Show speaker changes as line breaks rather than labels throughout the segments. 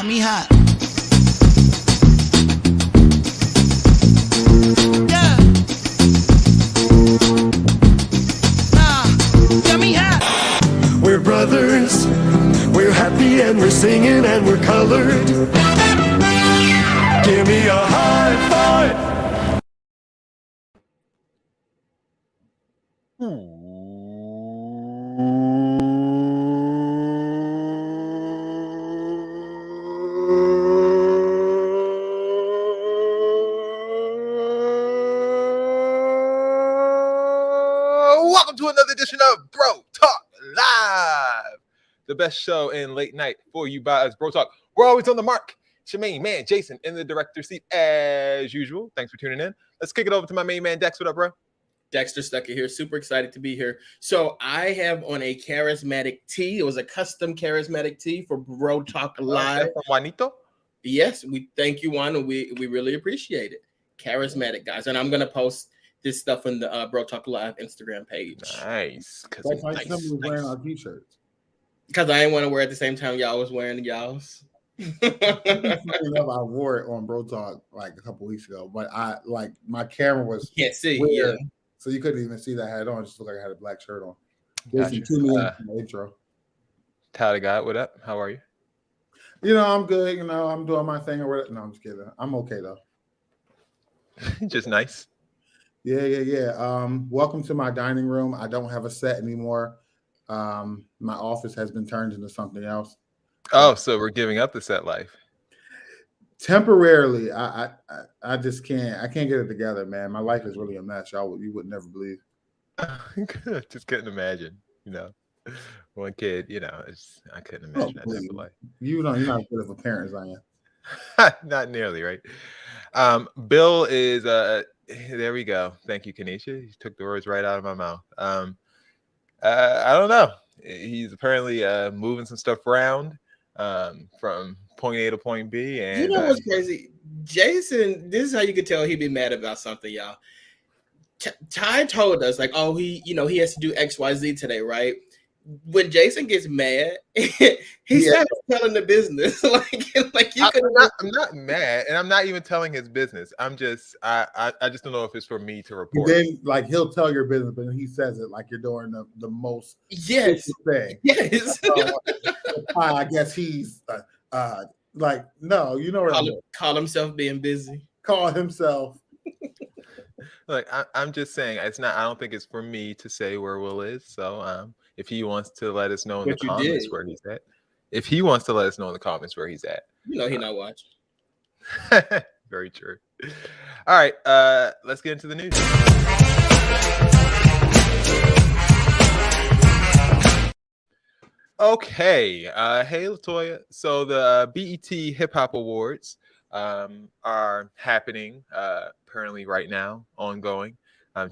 got me hot. Yeah. Got me hot.
We're brothers, we're happy and we're singing and we're colored. Give me a high five.
Welcome to another edition of Bro Talk Live, the best show in late night for you by us, Bro Talk. We're always on the mark. It's your main man, Jason, in the director's seat as usual. Thanks for tuning in. Let's kick it over to my main man, Dex. What up, bro?
Dexter Stucker here. Super excited to be here. So I have on a charismatic tee. It was a custom charismatic tee for Bro Talk Live.
From Juanito?
Yes, we thank you, Juan, and we really appreciate it. Charismatic, guys. And I'm going to post this stuff on the Bro Talk Live Instagram page.
Nice.
That's why somebody was wearing our t-shirts.
Because I didn't want to wear it at the same time y'all was wearing y'all's.
I wore it on Bro Talk like a couple weeks ago, but I like my camera was
Can't see,
weird,
yeah.
So you couldn't even see that I had on. It just looked like I had a black shirt on.
Gotcha.
2 minutes in the intro.
Tyler Guy, what up? How are you?
You know, I'm good. You know, I'm doing my thing or whatever. No, I'm just kidding. I'm okay though.
Just nice.
Yeah. Welcome to my dining room. I don't have a set anymore. My office has been turned into something else.
Oh, so we're giving up the set life.
Temporarily, I just can't. I can't get it together, man. My life is really a mess. You would never believe.
Good. Just couldn't imagine. You know, one kid. You know, I couldn't imagine that type of life.
You're not as good of a parent as I am.
Not nearly, right? Bill is there we go. Thank you, Kanisha. You took the words right out of my mouth. I don't know. He's apparently moving some stuff around from point A to point B. And
you know what's crazy? Jason, this is how you could tell he'd be mad about something, y'all. Ty told us, like, oh, he has to do XYZ today, right? When Jason gets mad, he starts telling the business.
I'm not mad, and I'm not even telling his business. I'm just I just don't know if it's for me to report.
Then like he'll tell your business, but he says it like you're doing the most thing.
Yes.
I guess he's like, no, you know what
call himself being busy.
Call himself.
Like I'm just saying, it's not. I don't think it's for me to say where Will is. So if he wants to let us know in the comments where he's at, if he wants to let us know in the comments where he's at,
you know, he's not watching.
Very true. All right, let's get into the news. Okay. Hey, Latoya. So the BET HipHop Awards are happening apparently right now, ongoing.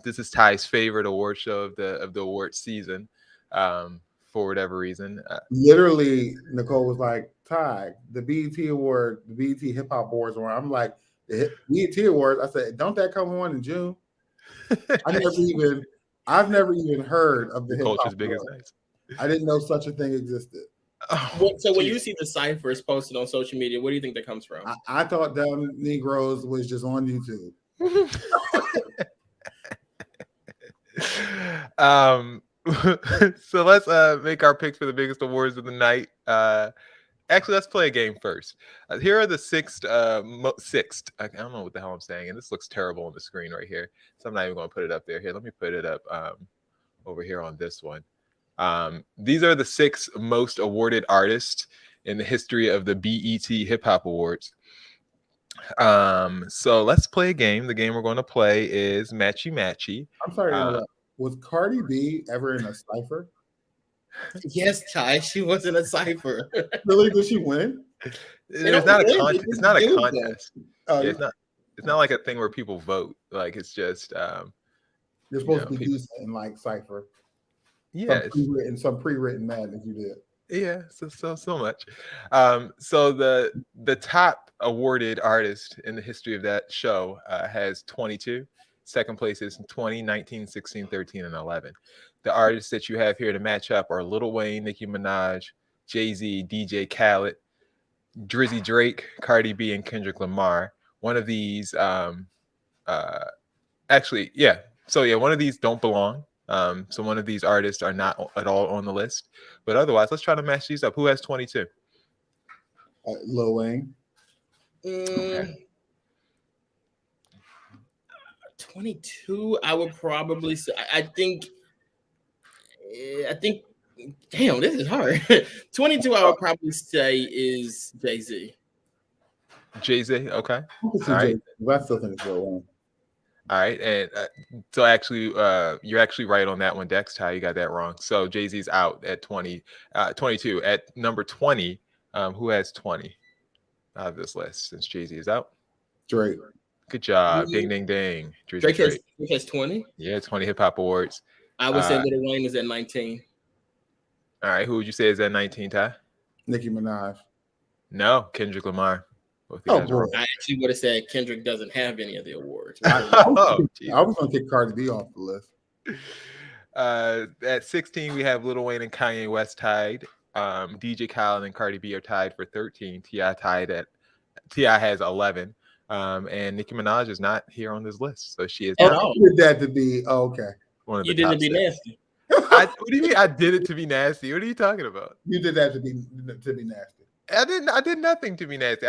This is Ty's favorite award show of the award season, for whatever reason.
Literally, Nicole was like, Ty, the BET Award, the BET HipHop Awards are on. I'm like, the BET Awards. I said, don't that come on in June? I've never even heard of the
Culture's
HipHop
biggest
Awards.
nights.
I didn't know such a thing existed.
So when you see the ciphers posted on social media, what do you think that comes from?
I thought Dumb Negroes was just on YouTube.
So let's make our picks for the biggest awards of the night. Actually, let's play a game first. Here are the sixth. I don't know what the hell I'm saying, and this looks terrible on the screen right here. So I'm not even going to put it up there. Here, let me put it up over here on this one. These are the 6 most awarded artists in the history of the BET Hip Hop Awards. So let's play a game. The game we're going to play is Matchy Matchy.
I'm sorry, was Cardi B ever in a cipher?
Yes, Ty, she was in a cipher.
Really? Did she win?
It's not a contest. It's not a contest.
Oh,
yeah, it's not like a thing where people vote. Like it's just
you're supposed to be decent in like cipher.
Yeah,
some pre-written madness you did.
Yeah, so much. So the top awarded artist in the history of that show has 22. Second place is 20, 19, 16, 13, and 11. The artists that you have here to match up are Lil Wayne, Nicki Minaj, Jay-Z, DJ Khaled, Drizzy Drake, Cardi B, and Kendrick Lamar. One of these, actually, yeah. So yeah, one of these don't belong. So one of these artists are not at all on the list. But otherwise, let's try to match these up. Who has 22?
Lil Wayne.
Okay.
22. I would probably say. I think. Damn, this is hard. 22. I would probably say is Jay-Z.
Jay-Z. Okay.
I can see
All right.
Jay-Z, but I still think it's Lil Wayne.
All right, and so actually, you're actually right on that one, Dex. Ty, you got that wrong. So Jay-Z's out at 22. At number 20, who has 20 out of this list since Jay-Z is out?
Drake.
Good job. Ding, ding, ding.
Drake has 20?
Yeah, 20 HipHop Awards.
I would say Lil Wayne is at 19.
All right, who would you say is at 19, Ty?
Nicki Minaj.
No, Kendrick Lamar. Both you
Oh,
guys are
boy.
I actually would have said Kendrick doesn't have any of the awards.
I was going to kick Cardi B off the list.
At 16, we have Lil Wayne and Kanye West tied. DJ Khaled and Cardi B are tied for 13. Ti has 11. And Nicki Minaj is not here on this list, so she is
At
not
all.
You did that to be okay.
one of the
You didn't
top
be
six.
nasty.
What do you mean? I did it to be nasty. What are you talking about?
You did that to be nasty.
I did nothing to be nasty.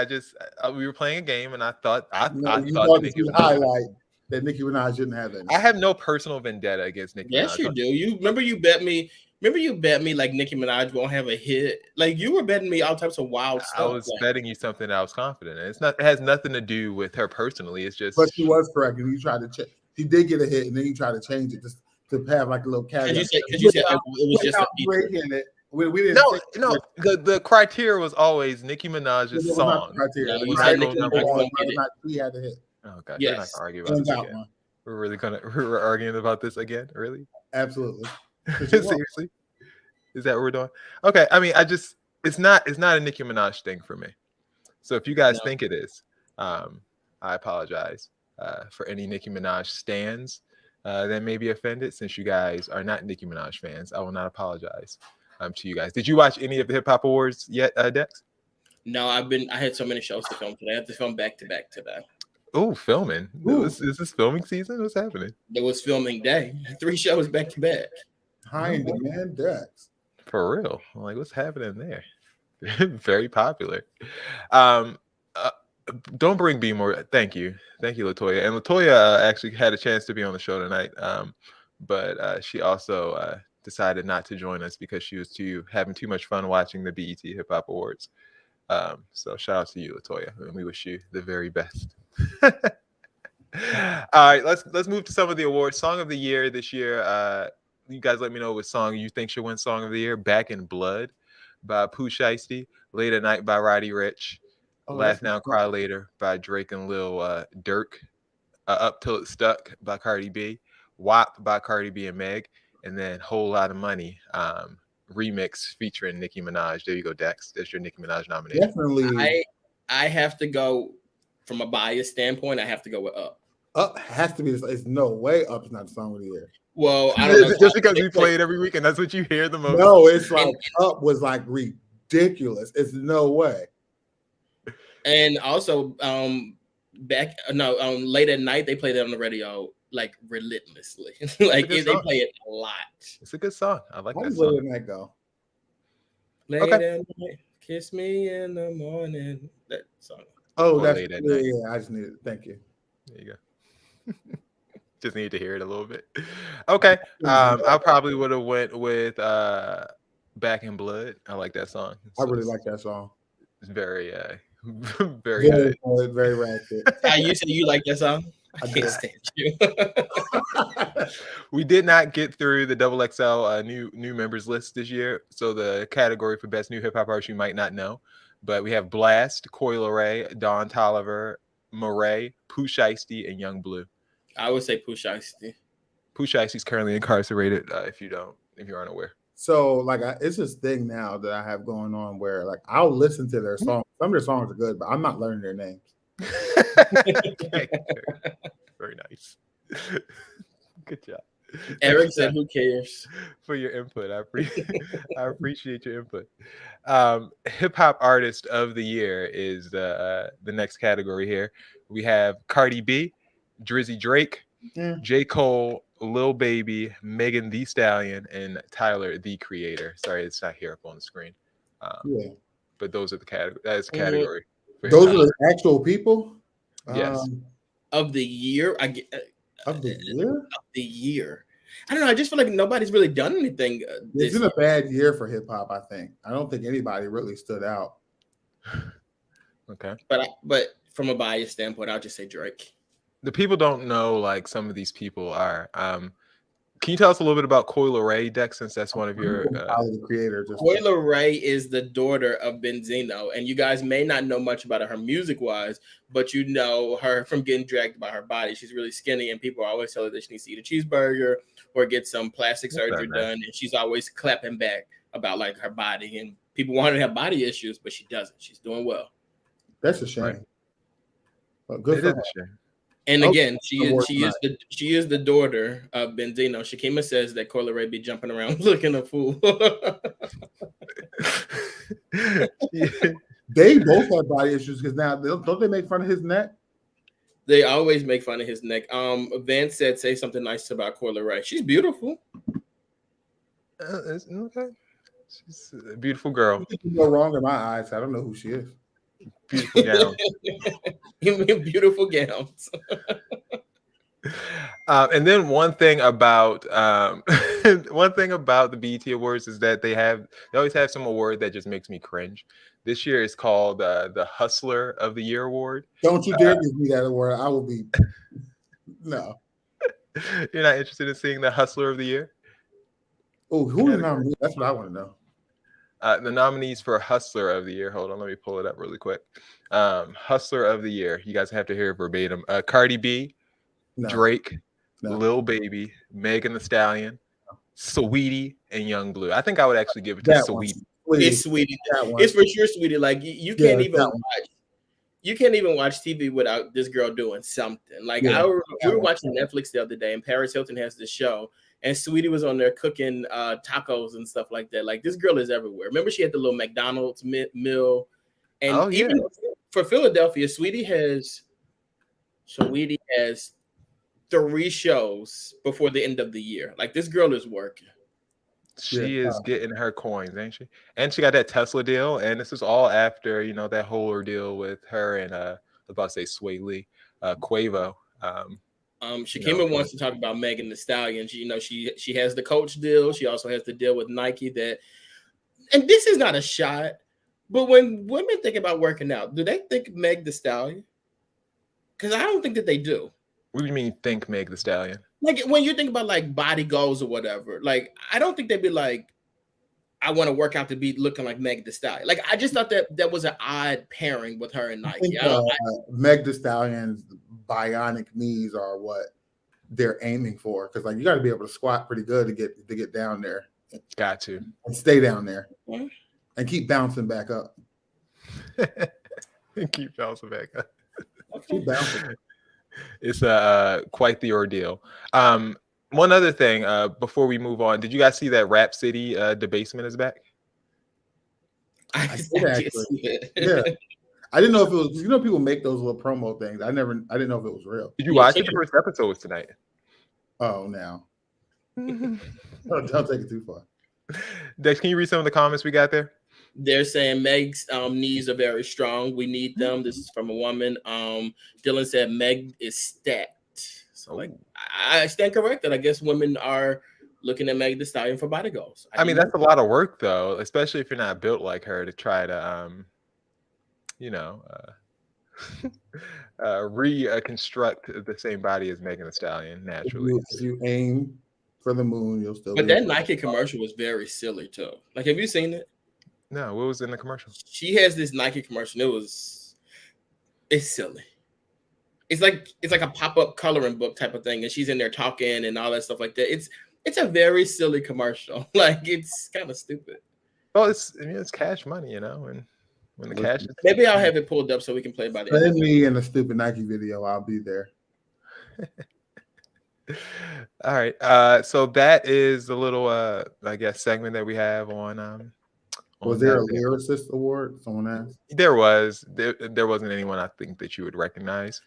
We were playing a game, and I thought
You
thought
thought
Nicki
you
Minaj.
highlight that Nicki Minaj didn't have any.
I have no personal vendetta against Nicki
Yes,
Minaj.
you do. You remember you bet me like Nicki Minaj won't have a hit. Like you were betting me all types of wild stuff.
I was betting you something that I was confident in. It has nothing to do with her personally. It's just.
But she was correct, and you tried to change. She did get a hit, and then you tried to change it just to have like a little caveat.
Because you said it was just a
break in it. We didn't.
No. The criteria was always Nicki Minaj's song.
No, you
Not
said
go
Nicki
number
Minaj
one.
won't get it.
He had a hit.
Oh god,
Yes.
we're not gonna argue about this again. We're arguing about this again? Really?
Absolutely.
Seriously? Is that what we're doing? Okay. I mean, it's not a Nicki Minaj thing for me. So if you guys think it is, I apologize for any Nicki Minaj stans that may be offended. Since you guys are not Nicki Minaj fans, I will not apologize to you guys. Did you watch any of the HipHop Awards yet, Dex?
No, I had so many shows to film today. I have to film back to back today.
Oh, filming. Is this filming season? What's happening?
It was filming day. 3 shows back to back.
High in demand Dex.
For real. Like, what's happening there? Very popular. Don't bring B more. Thank you, Latoya. And Latoya actually had a chance to be on the show tonight, but she also decided not to join us because she was having too much fun watching the BET Hip Hop Awards. So shout out to you, Latoya, and we wish you the very best. All right, let's move to some of the awards. Song of the year this year. You guys let me know what song you think should win Song of the Year. Back in Blood by Pooh Shiesty, Late at Night by Roddy Ricch, Laugh Now Cry Later by Drake and Lil Durk, Up Till It's Stuck by Cardi B, WAP by Cardi B and Meg, and then Whole Lot of Money remix featuring Nicki Minaj. There you go, Dex. That's your Nicki Minaj nomination.
Definitely.
I have to go from a bias standpoint. I have to go with Up.
Up has to be. It's no way Up is not the song of the year.
Well, I don't know.
Just because we play it every week and that's what you hear the most.
No, it's like Up was like ridiculous. It's no way.
And also, late at night they played it on the radio like relentlessly. Like they play it a lot.
It's a good song. I like
How
that
does
song.
Late at Night go?
Late at night, kiss me in the morning. That song.
Oh, that's
Late at Night.
yeah. I just needed. Thank you.
There you go. Just need to hear it a little bit. Okay. I probably would have went with Back in Blood. I like that song.
I really like that song.
It's very very good.
Very ratchet.
You said you like that song? I can't stand you.
We did not get through the XXL new members list this year. So the category for best new hip hop artist you might not know, but we have Blast, Coi Leray, Don Toliver, Murray, Pooh Shiesty, and Young Blue.
I would say Pooh Shiesty.
Pooh Shiesty's currently incarcerated. If you aren't aware.
So like it's this thing now that I have going on where like I'll listen to their songs. Some of their songs are good, but I'm not learning their names.
Very nice. Good job.
Eric said, "Who cares?"
For your input. I appreciate your input. Hip hop artist of the year is the next category here. We have Cardi B, Drizzy Drake,
Yeah.
J. Cole, Lil Baby, Megan Thee Stallion, and Tyler the Creator. Sorry, it's not here up on the screen.
Yeah.
But those are the category. That's category. for
Those
hip
are
hop.
the actual people.
Yes.
Of the year,
Of the year.
Of the year. I don't know. I just feel like nobody's really done anything.
It's been a bad year for hip hop. I think. I don't think anybody really stood out.
Okay.
But from a bias standpoint, I'll just say Drake.
The people don't know like some of these people are. Can you tell us a little bit about Coyle Ray, Dex, since that's one of your
the creator?
Coyle Ray is the daughter of Benzino, and you guys may not know much about her music wise, but you know her from getting dragged by her body. She's really skinny, and people always tell her that she needs to eat a cheeseburger or get some plastic surgery done, and she's always clapping back about like her body, and people want her to have body issues, but she doesn't. She's doing well.
That's a shame.
Right.
But good
It
for
is
her.
a shame.
And again, she is the daughter of Benzino. Shakima says that Coyle Ray be jumping around looking a fool.
They both have body issues because now don't they make fun of his neck?
They always make fun of his neck. Vance said, "Say something nice about Coyle Ray. She's beautiful."
Okay. She's a beautiful girl.
You can go wrong in my eyes. I don't know who she is.
Beautiful gown.
Beautiful gowns.
And then one thing about the BET Awards is that they always have some award that just makes me cringe. This year is called the Hustler of the Year Award.
Don't you dare give me that award. I will be no.
You're not interested in seeing the Hustler of the Year?
Oh, who is nominated? That's what I want to know.
The nominees for Hustler of the Year. Hold on, let me pull it up really quick. Hustler of the Year. You guys have to hear it verbatim. Cardi B, Drake, Lil Baby, Megan Thee Stallion, Saweetie, and Young Blue. I think I would actually give it to Saweetie.
It's Sweetie. It's for sure Sweetie. Like you can't even watch. You can't even watch TV without this girl doing something. Like we were watching Netflix the other day, and Paris Hilton has this show, and Sweetie was on there cooking tacos and stuff like that. Like this girl is everywhere. Remember, she had the little McDonald's meal, and even for Philadelphia, Sweetie has 3 shows before the end of the year. Like this girl is working.
She is getting her coins, ain't she? And she got that Tesla deal. And this is all after, that whole ordeal with her and I was about to say Sway Lee, Quavo.
Shakima wants to talk about Megan Thee Stallion. She has the Coach deal. She also has the deal with Nike and this is not a shot, but when women think about working out, do they think Meg Thee Stallion? Because I don't think that they do.
What do you mean think Meg Thee Stallion?
Like when you think about like body goals or whatever, like I don't think they'd be like, I want to work out to be looking like Meg Thee Stallion. Like I just thought that was an odd pairing with her and Nike.
Meg Thee Stallion's bionic knees are what they're aiming for, because like you got to be able to squat pretty good to get down there.
Got to
and stay down there and keep bouncing back up.
Keep bouncing back up.
Keep bouncing.
It's quite the ordeal. One other thing before we move on, did you guys see that Rap City debasement is back?
I did actually.
Yeah, I didn't know if it was. People make those little promo things. I didn't know if it was real.
Did you watch it? The first episode was tonight.
Oh, now. Don't take it too far.
Dex, can you read some of the comments we got there?
They're saying Meg's knees are very strong. We need them. This is from a woman. Dylan said Meg is stacked. So like I stand corrected. I guess women are looking at Meg Thee Stallion for body goals.
I mean, that's a lot of work though, especially if you're not built like her to try to reconstruct the same body as Megan Thee Stallion naturally.
If you aim for the moon, you'll still.
But that Nike commercial was very silly too. Like, have you seen it?
No, what was in the commercial? She
has this Nike commercial. It's silly. It's like a pop-up coloring book type of thing, and she's in there talking and all that stuff like that. It's a very silly commercial. Like it's kind of stupid.
Well, it's cash money, and when the cash.
Maybe I'll have it pulled up so we can play by the end.
Send me in a stupid Nike video. I'll be there.
All right. So that is the little I guess segment that we have on
Was there
that
a
thing.
lyricist award? Someone asked.
There wasn't anyone I think that you would recognize.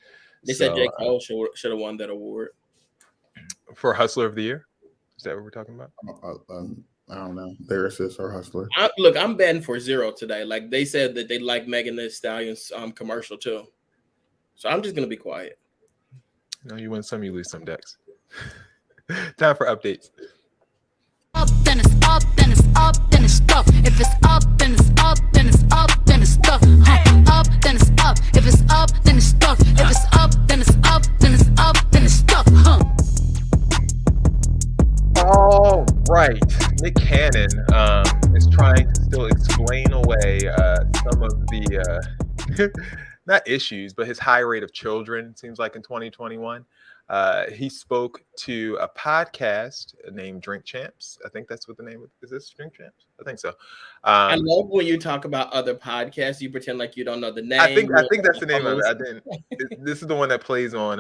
They said
So
J. Cole should have won that award.
for Hustler of the Year, is that what we're talking about?
I don't know, lyricist or hustler.
Look, I'm betting for zero today. Like they said that they like Megan Thee Stallion's commercial too. So I'm just gonna be quiet.
No, you win some, you lose some, Dex. Time for updates.
Up, then it's up, then it's up, then it's stuff. If it's up, then it's up, then it's up, then it's stuff. Up, then it's up. If it's up, then it's stuff. If it's up, then it's up, then it's up, then it's stuff.
All right. Nick Cannon is trying to still explain away some of the not issues, but his high rate of children, seems like in 2021. He spoke to a podcast named Drink Champs. I think that's what the name is. This Drink Champs? I think so.
I love when you talk about other podcasts, you pretend like you don't know the name.
I think that's the name of it. I didn't. This is the one that plays on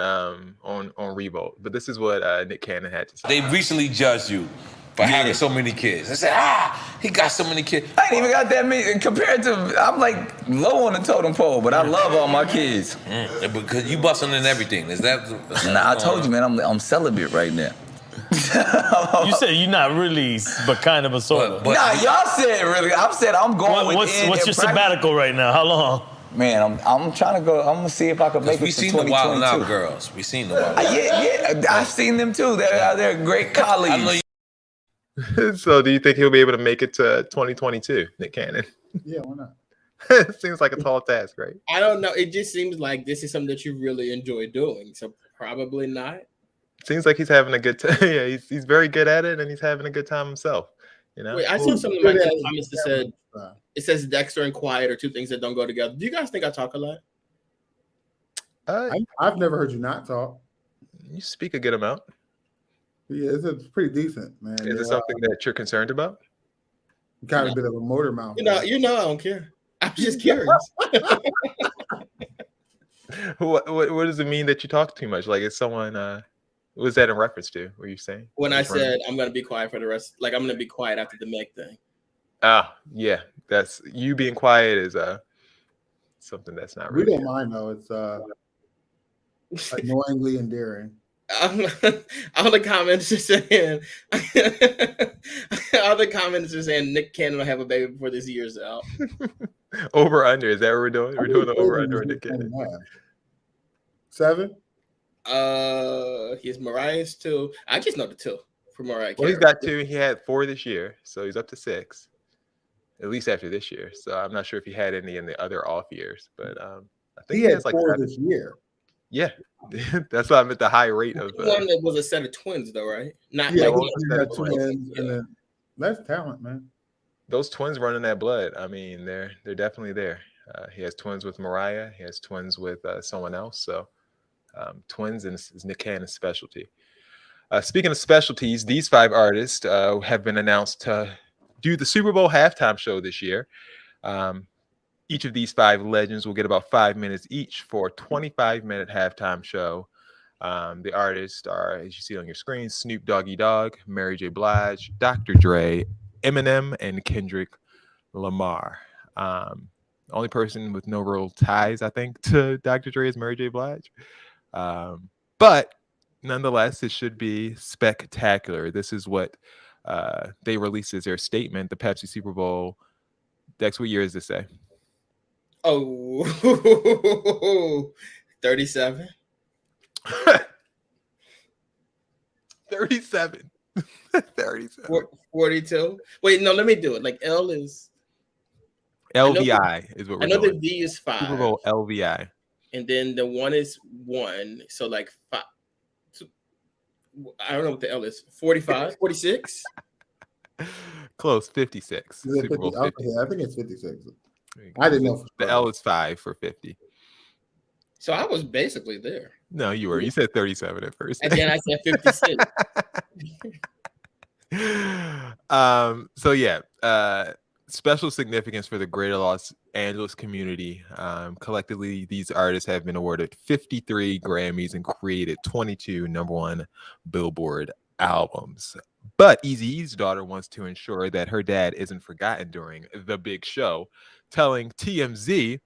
Revolt. But this is what Nick Cannon had to say.
They recently judged you for having so many kids. I said, he got so many kids. I ain't even got that many compared to. I'm like low on the totem pole, but I love all my kids. Because you busting in everything. Is that? Nah, I told you, man. I'm celibate right now.
You said you're not really, but kind of a sort of.
Nah, y'all said really. I said I'm going
what's your sabbatical right now? How long?
Man, I'm trying to go. I'm gonna see if I can make it to 2022. We seen the Wild 'N Out girls. We seen the Wild 'N Out. Yeah, I've seen them too. They're great colleagues. I know
So do you think he'll be able to make it to 2022, Nick Cannon?
Yeah, why not?
It seems like a tall task, right?
I don't know. It just seems like this is something that you really enjoy doing. So probably not.
Seems like he's having a good time. Yeah, he's very good at it, and he's having a good time himself. You know.
Wait, I saw something like that comments that said it says Dexter and quiet are two things that don't go together. Do you guys think I talk a lot?
I've never heard you not talk.
You speak a good amount.
Yeah, it's pretty decent, man.
Is it something that you're concerned about?
Kind of a bit of a motor mouth.
You know, I don't care. I'm just curious.
What does it mean that you talk too much? Like, is someone? What was that in reference to? What you saying?
When I said I'm gonna be quiet for the rest, like I'm gonna be quiet after the Meg thing.
Ah, yeah, that's you being quiet is something that's not.
We
really
don't mind though. It's annoyingly endearing.
All the comments are saying, Nick Cannon will have a baby before this year's out.
Over under, is that what we're doing? We're doing the over under with Nick Cannon.
7.
He's Mariah's 2. I just know the 2 for Mariah.
Well, he's got 2. He had 4 this year, so he's up to 6. At least after this year. So I'm not sure if he had any in the other off years, but I think
he had
has like
4
7.
this year.
Yeah, that's why I'm at the high rate of.
One that was a set of twins, though, right? Not
yeah,
like
twins, and then that's talent, man.
Those twins running that blood. I mean, they're definitely there. He has twins with Mariah. He has twins with someone else. So twins is Nick Cannon's specialty. Speaking of specialties, these 5 artists have been announced to do the Super Bowl halftime show this year. Each of these 5 legends will get about 5 minutes each for a 25-minute halftime show. The artists are, as you see on your screen, Snoop Doggy Dogg, Mary J. Blige, Dr. Dre, Eminem, and Kendrick Lamar. Only person with no real ties, I think, to Dr. Dre is Mary J. Blige. But nonetheless, it should be spectacular. This is what they released as their statement, the Pepsi Super Bowl. Dex, what year does this say?
Oh, 37.
37. 37.
42. Wait, no, let me do it. Like L is
LVI is what we're doing.
I know the V is 5.
Super Bowl LVI.
And then the 1 is 1. So like 5. I don't know what the L is. 45, 46.
Close, 56. Super Bowl 50.
I think it's 56. I didn't know.
The L is 5 for 50.
So I was basically there.
No, you were. You said 37 at first.
And then I said 56.
So yeah. special significance for the greater Los Angeles community. Collectively, these artists have been awarded 53 Grammys and created 22 #1 Billboard albums. But Eazy-E's daughter wants to ensure that her dad isn't forgotten during the big show, telling TMZ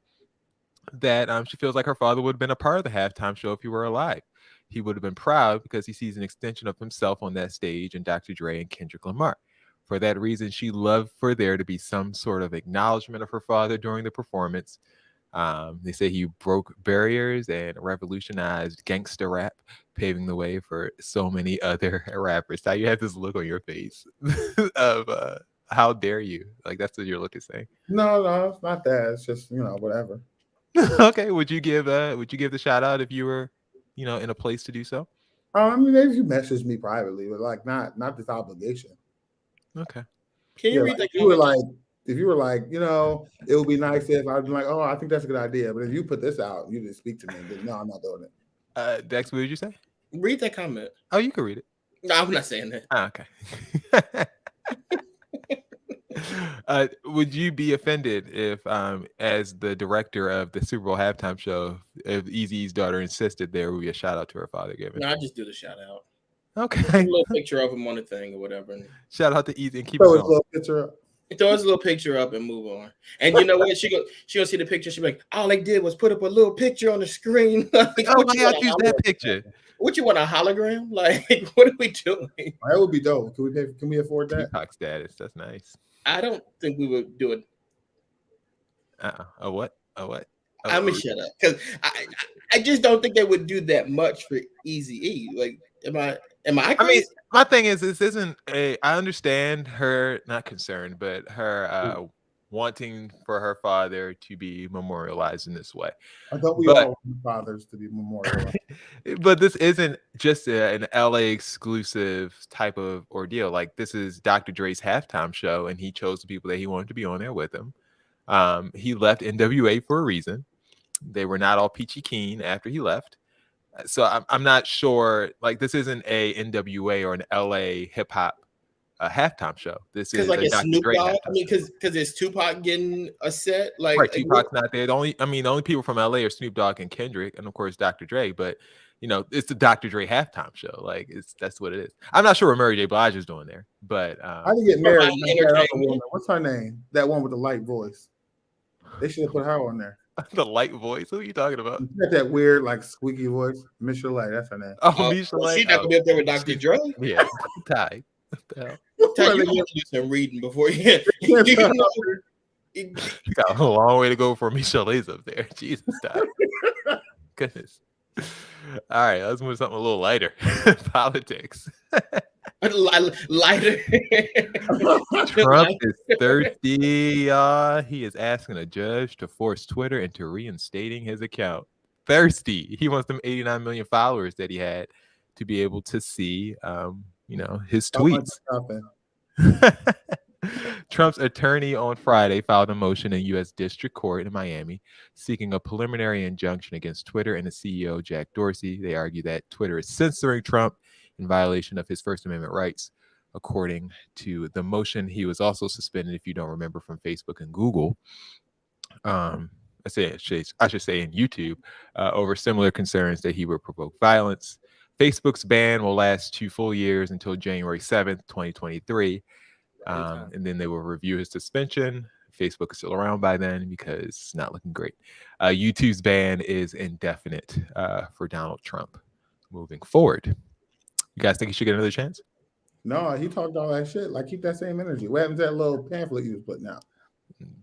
that she feels like her father would have been a part of the halftime show if he were alive. He would have been proud because he sees an extension of himself on that stage in Dr. Dre and Kendrick Lamar. For that reason, she loved for there to be some sort of acknowledgement of her father during the performance. They say he broke barriers and revolutionized gangster rap, paving the way for so many other rappers. How you have this look on your face of how dare you? Like, that's what your look is saying.
No, it's not that. It's just, whatever.
Okay, would you give the shout out if you were, in a place to do so?
I mean, maybe if you message me privately, but like not this obligation.
Okay.
Can you read
like,
the
if you were like, it would be nice if I'd be like, oh, I think that's a good idea. But if you put this out, you didn't speak to me. But no, I'm not doing it.
Dex, what did you say?
Read that comment.
Oh, you can read it.
No, I'm not saying that.
Okay. Would you be offended if, as the director of the Super Bowl halftime show, if Eazy-E's daughter insisted there would be a shout out to her father given?
No, I just do the shout out.
Okay.
A little picture of him on the thing or whatever.
Shout out to Eazy and keep
Throw
it
his
going.
little picture up.
Throw his little picture up and move on. And you know what? She gonna see the picture. She be like, all I did was put up a little picture on the screen. Like,
Oh, I gotta use that picture.
What you want, a hologram? Like, what are we doing?
That would be dope. Can we afford that?
Peacock status. That's nice.
I don't think we would do it.
A what? A what?
I'm gonna shut up because I just don't think they would do that much for Eazy-E. Like, am I crazy?
I mean, my thing is, this isn't I understand her not concerned, but her wanting for her father to be memorialized in this way.
I thought we all want fathers to be memorialized.
But this isn't just an LA exclusive type of ordeal. Like, this is Dr. Dre's halftime show, and he chose the people that he wanted to be on there with him. He left NWA for a reason. They were not all peachy keen after he left. So I'm not sure. Like, this isn't a NWA or an LA hip hop halftime show. This is
like
a
a
Dr.
Snoop
Dre
Dogg.
halftime
I mean, because it's Tupac getting a set. Like,
right, Tupac's not there. The only people from LA are Snoop Dogg and Kendrick, and of course Dr. Dre. But it's the Dr. Dre halftime show. Like, that's what it is. I'm not sure what Mary J. Blige is doing there, but
I didn't get married. What's her name? That one with the light voice. They should have put her on there.
The light voice. Who are you talking about?
She got that weird, like, squeaky voice. Miss Chalet, that's her name.
Oh, Miss Chalet.
She's not gonna be up there with Dr. Dre.
Yeah, Ty. What the hell?
Ty, you need to do some reading before you.
You got a long way to go for Miss Chalet's up there. Jesus, Ty. Goodness. All right, let's move to something a little lighter. Politics.
Lighter.
Trump is thirsty. He is asking a judge to force Twitter into reinstating his account. Thirsty. He wants them 89 million followers that he had to be able to see, his tweets. Trump's attorney on Friday filed a motion in U.S. District Court in Miami seeking a preliminary injunction against Twitter and the CEO, Jack Dorsey. They argue that Twitter is censoring Trump in violation of his First Amendment rights. According to the motion, he was also suspended, if you don't remember, from Facebook and Google. I should say in YouTube, over similar concerns that he would provoke violence. Facebook's ban will last 2 full years until January 7th, 2023. And then they will review his suspension. Facebook is still around by then because it's not looking great. YouTube's ban is indefinite for Donald Trump moving forward. You guys think he should get another chance?
No, he talked all that shit. Like, keep that same energy. What happened to that little pamphlet he was putting out?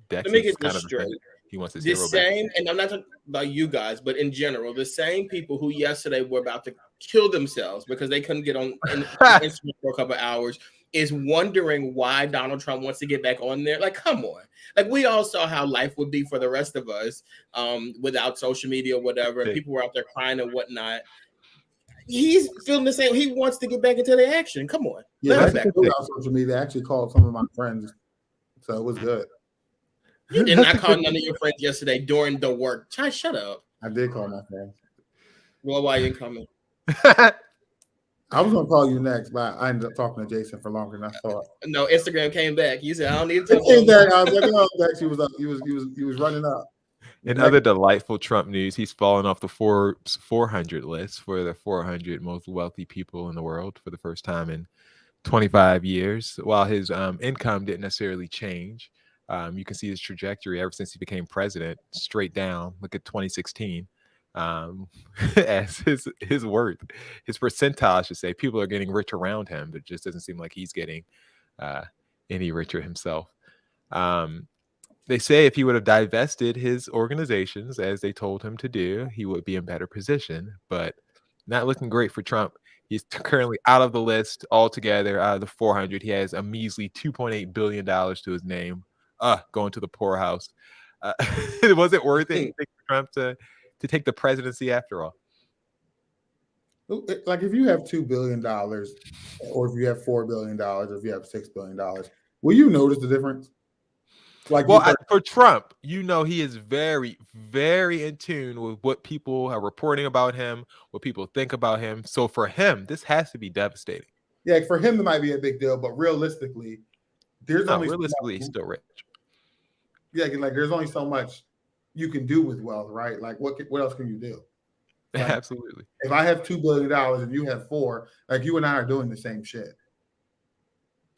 Let me get this straight.
He wants to
the same, and I'm not talking about you guys, but in general, the same people who yesterday were about to kill themselves because they couldn't get on Instagram for a couple of hours is wondering why Donald Trump wants to get back on there. Like, come on. Like, we all saw how life would be for the rest of us without social media or whatever, and people were out there crying and whatnot. He's feeling the same. He wants to get back into the action. Come on.
Yeah, without social media, I actually called some of my friends, so it was good.
You did not call none of your friends yesterday during the work. Shut up.
I did call my friends.
Well, why you didn't come in?
I was gonna call you next, but I ended up talking to Jason for longer than I thought.
No, Instagram came back. You said I don't need to
It
talk
came
about
back. I was like, oh, Dex, he was up. He was running up.
In other delightful Trump news, he's fallen off the Forbes 400 list for the 400 most wealthy people in the world for the first time in 25 years. While his income didn't necessarily change, you can see his trajectory ever since he became president, straight down. Look at 2016. As his worth, his percentile, I should say, people are getting rich around him, but it just doesn't seem like he's getting any richer himself. They say if he would have divested his organizations as they told him to do, he would be in better position, but not looking great for Trump. He's currently out of the list altogether. Out of the 400, he has a measly $2.8 billion to his name, going to the poorhouse. Was it worth it for Trump to take the presidency after all?
Like if you have $2 billion, or if you have $4 billion, or if you have $6 billion, will you notice the difference? Like,
well, for Trump, he is very, very in tune with what people are reporting about him, what people think about him. So for him, this has to be devastating.
Yeah, for him, it might be a big deal, but realistically, he's
still rich.
Yeah, like there's only so much you can do with wealth, right? Like what else can you do? Like,
absolutely.
If I have $2 billion and you have $4 billion, like you and I are doing the same shit.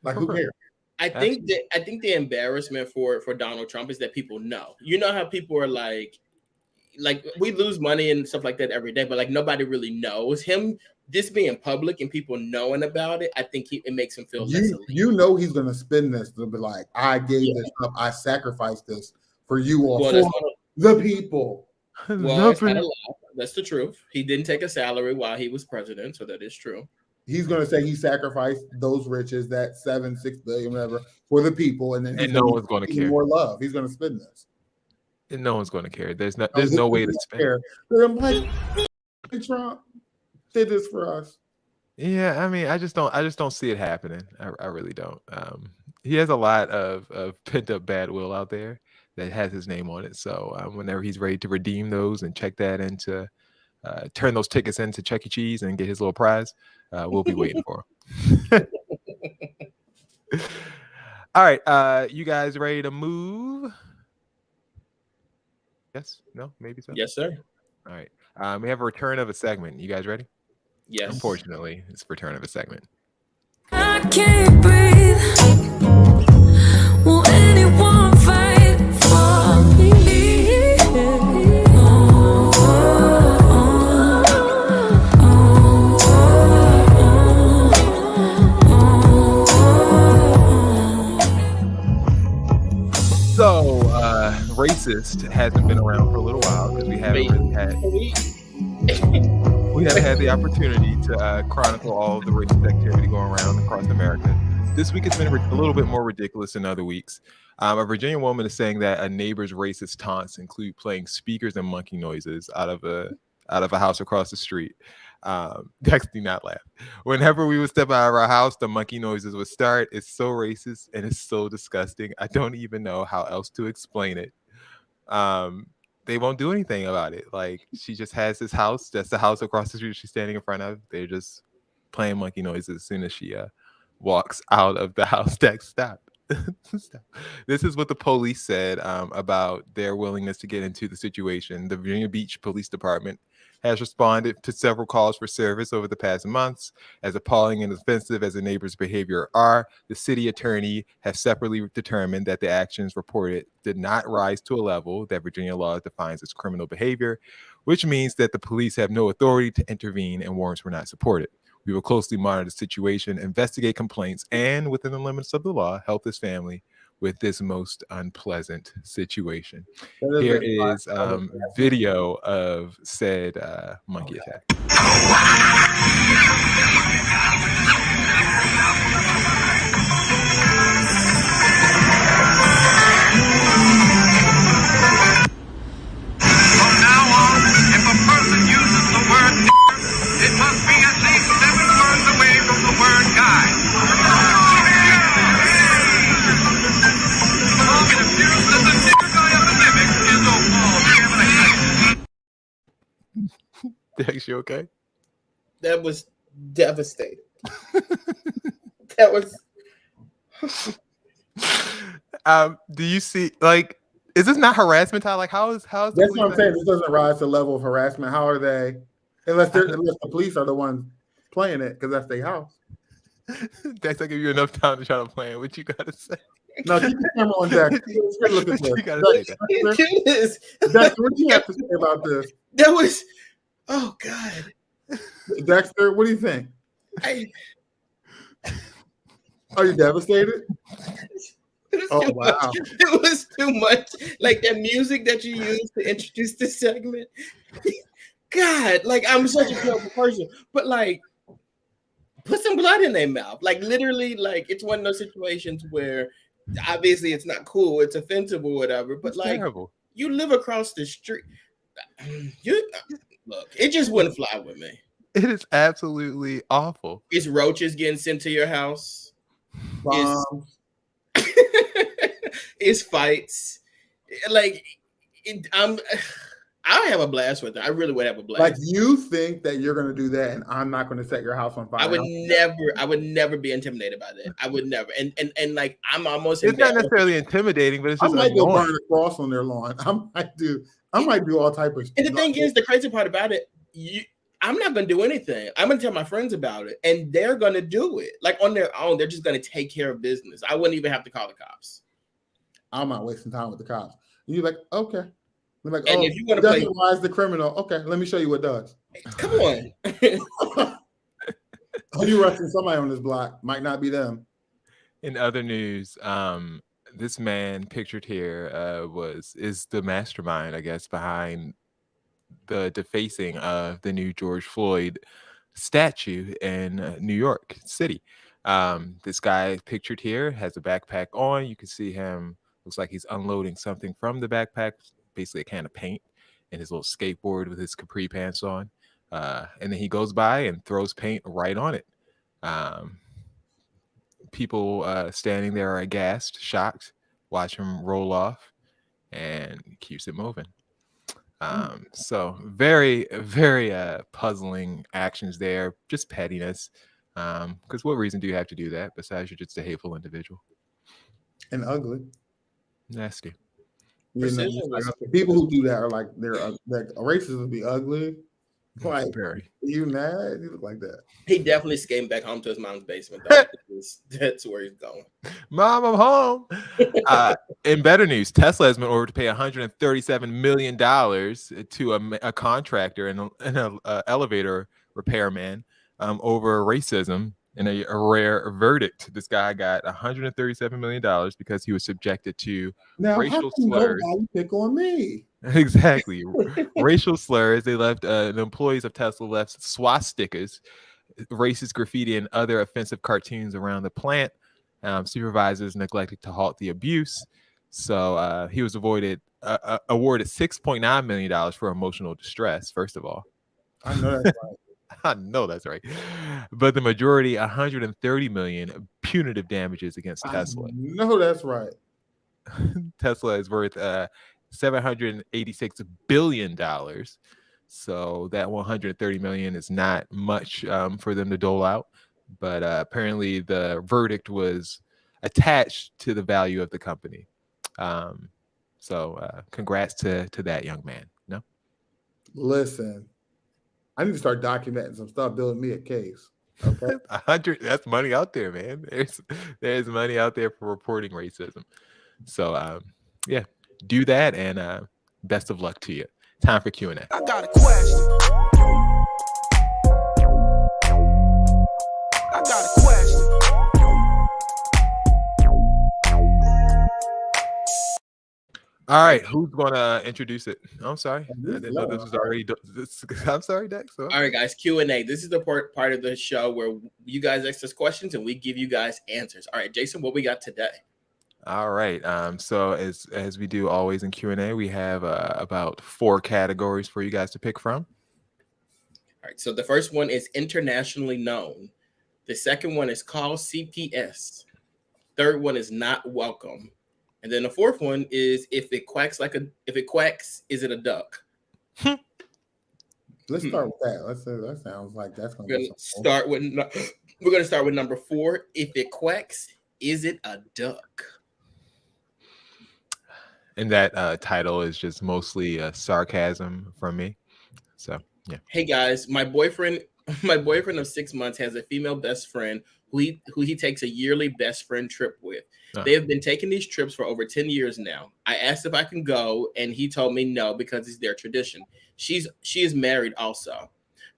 Like who cares?
I think the embarrassment for Donald Trump is that people know. You know how people are like we lose money and stuff like that every day, but like nobody really knows him. This being public and people knowing about it, I think it makes him feel less elite.
You know he's gonna spin this to be like, I gave this up, I sacrificed this for you all, for the people.
Well, it's not a lie. That's the truth. He didn't take a salary while he was president, so that is true.
He's going to say he sacrificed th6 billion, whatever, for the people, and then
no one's going to care.
More love. He's going to spin this,
and no one's going to care. There's no way to spin.
I'm like, Trump did this for us.
Yeah, I mean, I just don't see it happening. I really don't. He has a lot of pent up bad will out there that has his name on it. So whenever he's ready to redeem those and check that into. Turn those tickets into Chuck E. Cheese and get his little prize. We'll be waiting for him. All right. You guys ready to move? Yes? No? Maybe so?
Yes, sir.
All right. We have a return of a segment. You guys ready?
Yes.
Unfortunately, it's a return of a segment.
I can't breathe. Will anyone fight for me?
So, racist hasn't been around for a little while because we haven't really had the opportunity to chronicle all of the racist activity going around across America. This week it's been a little bit more ridiculous than other weeks. A Virginia woman is saying that a neighbor's racist taunts include playing speakers and monkey noises out of a house across the street. Dex, do not laugh. Whenever we would step out of our house, the monkey noises would start. It's so racist and it's so disgusting. I don't even know how else to explain it. They won't do anything about it. Like, she just has this house. That's the house across the street she's standing in front of. They're just playing monkey noises as soon as she walks out of the house. Dex, stop. Stop. This is what the police said about their willingness to get into the situation. The Virginia Beach Police Department has responded to several calls for service over the past months. As appalling and offensive as the neighbors' behavior are, the city attorney has separately determined that the actions reported did not rise to a level that Virginia law defines as criminal behavior, which means that the police have no authority to intervene and warrants were not supported. We will closely monitor the situation, investigate complaints, and within the limits of the law, help this family with this most unpleasant situation. Here is video of said monkey attack.
From now on, if a person uses the word nigger, it must be at least 7 words away from the word guy. It appears that the nigger guy epidemic is over.
Dex, you okay?
That was devastated. That was.
Do you see like? Is this not harassment, Ty? Like, how is the
That's
police
what I'm saying.
not-
This doesn't rise to the level of harassment. How are they? Unless the police are the ones playing it, because that's their house.
Dex, I give you enough time to try to plan. What you gotta say?
No, keep the camera on Dex. Look at
You
this.
gotta say that.
Dexter, what do you have to say about this?
That was. Oh God.
Dexter, what do you think? Are you devastated? Oh wow!
It was too much. Like that music that you used to introduce this segment. God, like I'm such a terrible person, but like, put some blood in their mouth. Like literally, like it's one of those situations where obviously it's not cool, it's offensive or whatever. But
It's
like,
terrible.
you live across the street. You look, it just wouldn't fly with me.
It is absolutely awful.
It's roaches getting sent to your house. It's it's fights. Like I have a blast with it. I really would have a blast.
Like you think that you're going to do that, and I'm not going to set your house on fire.
I would never be intimidated by that. I would never. And like I'm almost.
It's not necessarily intimidating, but it's
I
just
might go
annoying.
burn a cross on their lawn. I might do all type of.
And the thing is, the crazy part about it, I'm not going to do anything. I'm going to tell my friends about it, and they're going to do it. Like on their own, they're just going to take care of business. I wouldn't even have to call the cops.
I'm not wasting time with the cops. You're like, okay. They're like,
And
oh,
if you want to play,
why is the criminal? Okay, let me show you what does.
Come on.
Oh, you arresting somebody on this block? Might not be them.
In other news, this man pictured here is the mastermind, I guess, behind the defacing of the new George Floyd statue in New York City. This guy pictured here has a backpack on. You can see him. Looks like he's unloading something from the backpack, basically a can of paint, and his little skateboard with his capri pants on. And then he goes by and throws paint right on it. People standing there are aghast, shocked, watch him roll off, and keeps it moving. So very, very puzzling actions there, just pettiness. Because what reason do you have to do that besides you're just a hateful individual?
And ugly.
Nasty.
You know, like, people who do that are like like racists would be ugly. Like,
very.
You mad? You look like that.
He definitely skating back home to his mom's basement. Though. That's where he's going.
Mom, I'm home. In better news, Tesla has been ordered to pay $137 million to a contractor and an elevator repairman over racism in a rare verdict. This guy got $137 million because he was subjected to racial slurs.
Pick on me.
Exactly. Racial slurs. They left the employees of Tesla left swastikas, racist graffiti, and other offensive cartoons around the plant. Supervisors neglected to halt the abuse. So he was awarded $6.9 million for emotional distress, first of all.
I know that's right.
I know that's right. But the majority, $130 million punitive damages against Tesla.
No, that's right.
Tesla is worth $786 billion. So that $130 million is not much for them to dole out. But apparently the verdict was attached to the value of the company. So congrats to that young man. No?
Listen, I need to start documenting some stuff, building me a case. Okay.
100, that's money out there, man. There's money out there for reporting racism. So yeah, do that, and best of luck to you. Time for Q&A.
I got a question. I got a question.
All right, who's gonna introduce it? I'm sorry, I didn't know this was already. I'm sorry, Dex.
All right, guys, Q&A. This is the part of the show where you guys ask us questions and we give you guys answers. All right, Jason, what we got today?
All right. So as we do always in Q&A, we have about 4 categories for you guys to pick from.
All right. So the first one is internationally known. The second one is call CPS. Third one is not welcome. And then the fourth one is if it quacks, is it a duck?
Let's start with that. That sounds like that's gonna
We're
be
gonna
something.
start with we're gonna start with number 4. If it quacks, is it a duck?
And that title is just mostly sarcasm from me. So yeah.
Hey guys, my boyfriend of 6 months has a female best friend who he takes a yearly best friend trip with. They have been taking these trips for over 10 years now. I asked if I can go, and he told me no because it's their tradition. She is married also.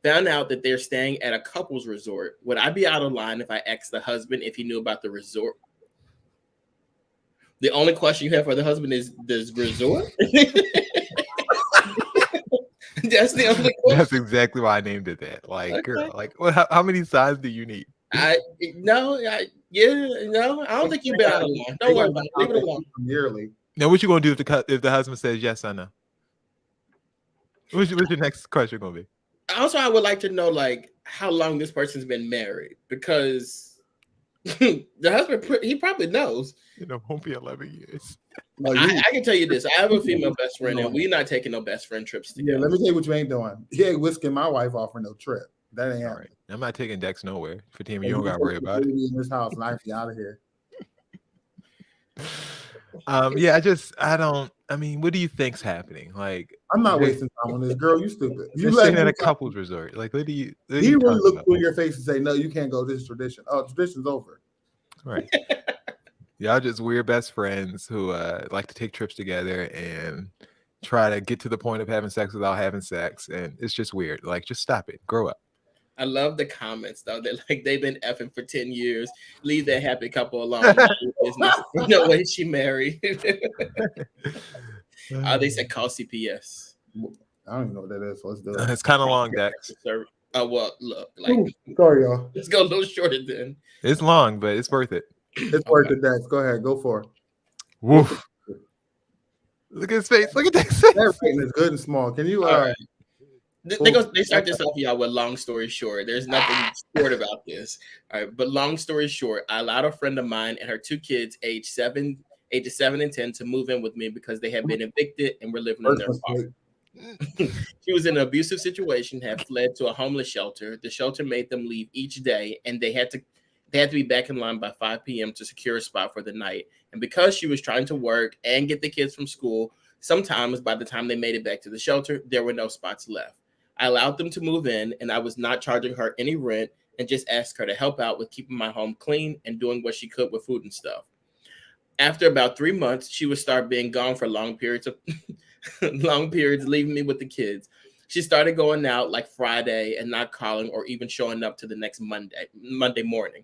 Found out that they're staying at a couples resort. Would I be out of line if I asked the husband if he knew about the resort? The only question you have for the husband is, does resort? That's the only question.
That's exactly why I named it that. Like,
Okay.
girl, like, how many sides do you need?
I don't think you've been out of line. Don't worry about it. Leave it alone.
Yearly.
Now, what you gonna do if the husband says yes or no? What's your next question gonna be?
Also, I would like to know like how long this person's been married, because the husband he probably knows.
It won't be 11 years.
No,
I can tell you this: I have a female best friend, and we're not taking no best friend trips
yeah,
together.
let me tell you what you ain't doing. You ain't whisking my wife off for no trip. That ain't
All
happening.
right. I'm not taking Dex nowhere. Fatima, you don't gotta worry about it.
In this house, and I be out of here.
Yeah, I mean, what do you think's happening? Like,
I'm not wasting time on this, girl. You stupid. You
you're
let
staying at
me
a couples resort. Like, what do you
He really
talking
look
about?
you in your face and say, "No, you can't go. This is tradition. Oh, tradition's over."
Right. Y'all just weird best friends who like to take trips together and try to get to the point of having sex without having sex, and it's just weird. Like, just stop it. Grow up.
I love the comments though. They're like, they've been effing for 10 years. Leave that happy couple alone. Business. No way she married. They said call CPS.
I don't even know what that is. So let's do it.
It's kind of long, Dex.
Well, look, like,
Sorry, y'all.
let's go a little shorter then.
It's long, but it's worth it.
It's worth it, Dex. Go ahead. Go for it.
Woof. Look at his face. Look at Dex face.
That rating is good and small. Can you?
All right. They start this off, y'all, with long story short. There's nothing short about this. All right, but long story short, I allowed a friend of mine and her 2 kids, ages 7 and 10, to move in with me because they had been evicted and were living in their car. She was in an abusive situation, had fled to a homeless shelter. The shelter made them leave each day, and they had to be back in line by 5 p.m. to secure a spot for the night. And because she was trying to work and get the kids from school, sometimes by the time they made it back to the shelter, there were no spots left. I allowed them to move in, and I was not charging her any rent, and just asked her to help out with keeping my home clean and doing what she could with food and stuff. After about 3 months, she would start being gone for long periods, leaving me with the kids. She started going out like Friday and not calling or even showing up to the next Monday morning.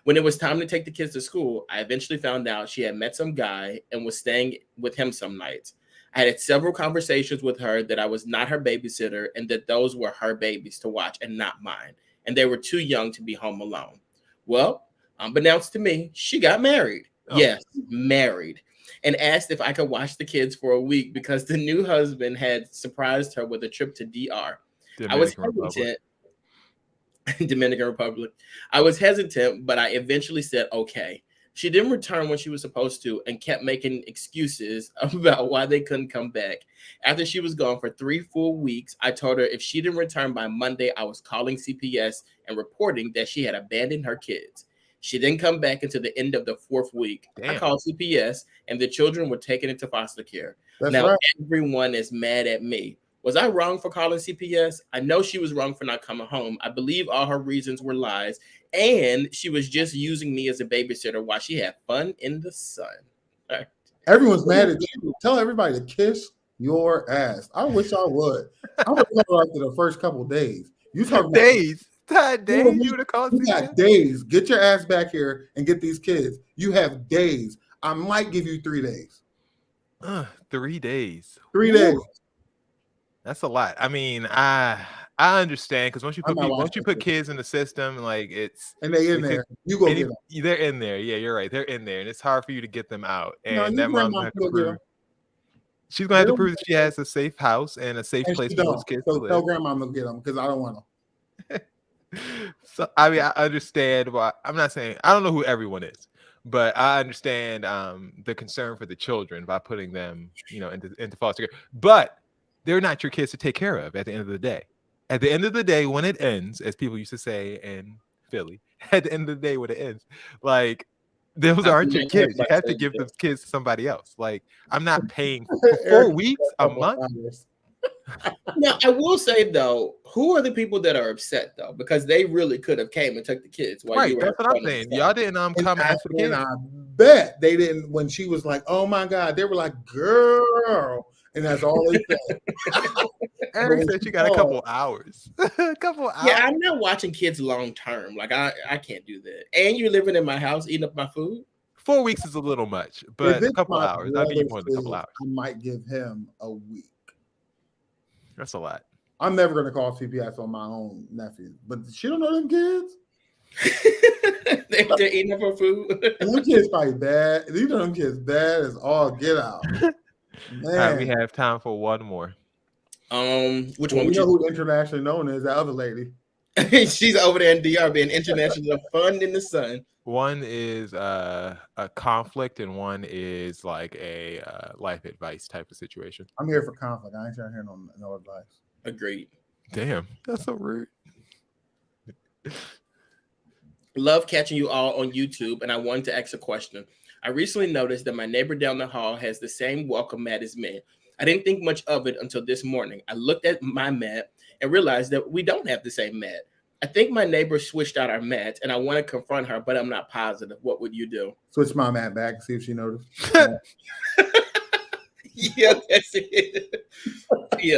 When it was time to take the kids to school, I eventually found out she had met some guy and was staying with him some nights. I had several conversations with her that I was not her babysitter and that those were her babies to watch and not mine. And they were too young to be home alone. Well, unbeknownst to me, she got married. Oh. Yes, married. And asked if I could watch the kids for a week because the new husband had surprised her with a trip to DR. I was hesitant. Dominican Republic. I was hesitant, but I eventually said okay. She didn't return when she was supposed to and kept making excuses about why they couldn't come back. After she was gone for 3 full weeks, I told her if she didn't return by Monday, I was calling CPS and reporting that she had abandoned her kids. She didn't come back until the end of the 4th week. Damn. I called CPS and the children were taken into foster care. That's now right. Everyone is mad at me. Was I wrong for calling CPS? I know she was wrong for not coming home. I believe all her reasons were lies. And she was just using me as a babysitter while she had fun in the sun. Right.
Everyone's mad at you. Tell everybody to kiss your ass. I wish I would. I would call after the first couple of days. You talk
days. Days. You would have called
CPS. Got days. Get your ass back here and get these kids. You have days. I might give you 3 days.
3 days.
3 days.
That's a lot. I mean, I understand because once you put kids in the system, like
they in there, you go get them.
They're in there. Yeah, you're right. They're in there, and it's hard for you to get them out. And that mom's gonna have to prove. She's gonna have to prove that she has a safe house and a safe place for those kids to live.
Tell grandma to get them because I don't want them.
So I mean, I understand why. I'm not saying I don't know who everyone is, but I understand the concern for the children by putting them, into foster care. But they're not your kids to take care of at the end of the day. At the end of the day, when it ends, as people used to say in Philly, at the end of the day, when it ends, like those aren't your kids. You have to give those kids to somebody else. Like I'm not paying for 4 weeks, a month.
Now, I will say though, who are the people that are upset though? Because they really could have came and took the kids while
Right,
you were.
that's what I'm saying. Y'all didn't come ask for the
And
kids.
I bet they didn't when she was like, "Oh my God," they were like, "Girl," and that's all they said.
Eric said she got a couple hours. A couple hours.
Yeah, I'm not watching kids long term. Like I can't do that. And you're living in my house, eating up my food.
4 weeks is a little much, but a couple hours. I'll give you more than a couple hours.
I might give him a week.
That's a lot.
I'm never going to call CPS on my own nephew, but she don't know them kids.
They're eating up her food.
And them kids probably bad. You know them kids bad as all get out. Man,
we have time for one more.
Which one?
You know who internationally known is that other lady?
She's over there in DR being international fun in the sun.
One is a conflict, and one is like a life advice type of situation.
I'm here for conflict. I ain't trying to hear no advice.
Agreed.
Damn, that's so rude.
Love catching you all on YouTube, and I wanted to ask a question. I recently noticed that my neighbor down the hall has the same welcome mat as me. I didn't think much of it until this morning. I looked at my mat and realized that we don't have the same mat. I think my neighbor switched out our mats, and I want to confront her, but I'm not positive. What would you do?
Switch my mat back and see if she noticed.
Yeah, that's it. Yeah.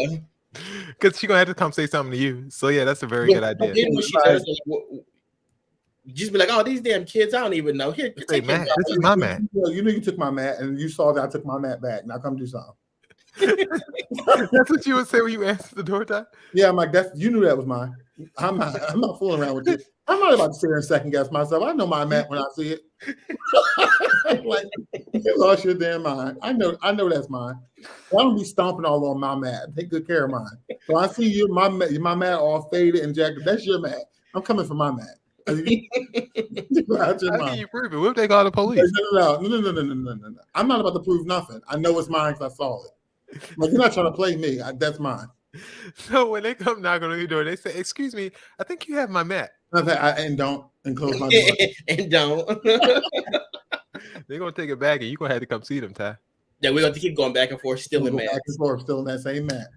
Because she's going to have to come say something to you. So, yeah, that's a very good idea.
Then when she does, just be like, oh, these damn kids, I don't even know. Here,
say, Matt, this is my mat.
You know you took my mat, and you saw that I took my mat back. Now come do something.
That's what you would say when you answered the door, Ty?
Yeah, I'm like, you knew that was mine. I'm not fooling around with you. I'm not about to sit here and second guess myself. I know my mat when I see it. Like, you lost your damn mind. I know that's mine. I don't be stomping all on my mat. Take good care of mine. So I see you, my mat all faded and jagged. That's your mat. I'm coming for my mat.
How can you prove it? What if they call the police?
No. I'm not about to prove nothing. I know it's mine because I saw it. Like, you're not trying to play me. That's mine.
So when they come knocking on your door, they say, "Excuse me, I think you have my mat."
And close my door.
And don't.
They're gonna take it back, and you're gonna have to come see them, Ty.
Yeah, we're gonna have to keep going back and forth, still in mat.
Back and forth, still in that same mat.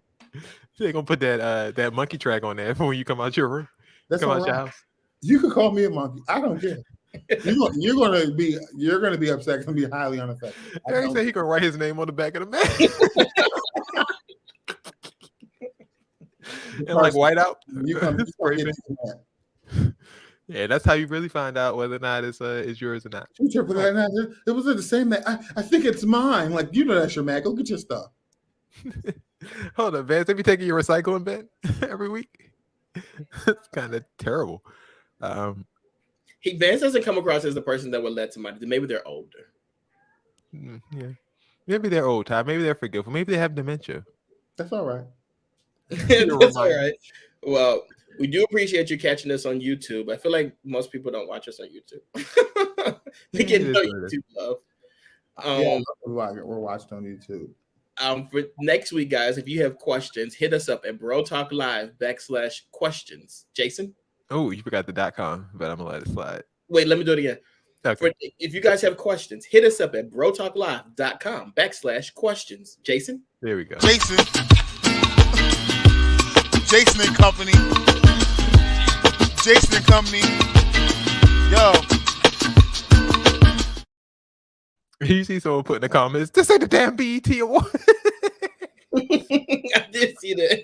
They're gonna put that monkey track on there for when you come out your room.
That's
come out
right.
your house.
You can call me a monkey. I don't care. You're gonna be upset. It's gonna be highly unaffected.
Eric said he can write his name on the back of the mat. And like whiteout. Yeah, that's how you really find out whether or not it's yours or not.
It was the same mat. I think it's mine. Like, you know that's your mat. Go get your stuff.
Hold up, Vance. Have you taken your recycling bin every week? It's kind of terrible.
Vance doesn't come across as the person that would let somebody. Maybe they're older.
Yeah, maybe they're old, Ty. Maybe they're forgetful. Maybe they have dementia.
That's all right.
That's all right. Well, we do appreciate you catching us on YouTube. I feel like most people don't watch us on YouTube. We get no YouTube love.
We're watched on YouTube.
For next week, guys, if you have questions, hit us up at Bro Talk Live /questions. Jason?
Oh, you forgot the .com, but I'm gonna let it slide.
Wait, let me do it again.
Okay.
If you guys have questions, hit us up at brotalklive.com /questions. Jason?
There we go.
Jason and Company. Jason and Company. Yo.
You see someone put in the comments, this ain't the damn BET Award.
I did see that.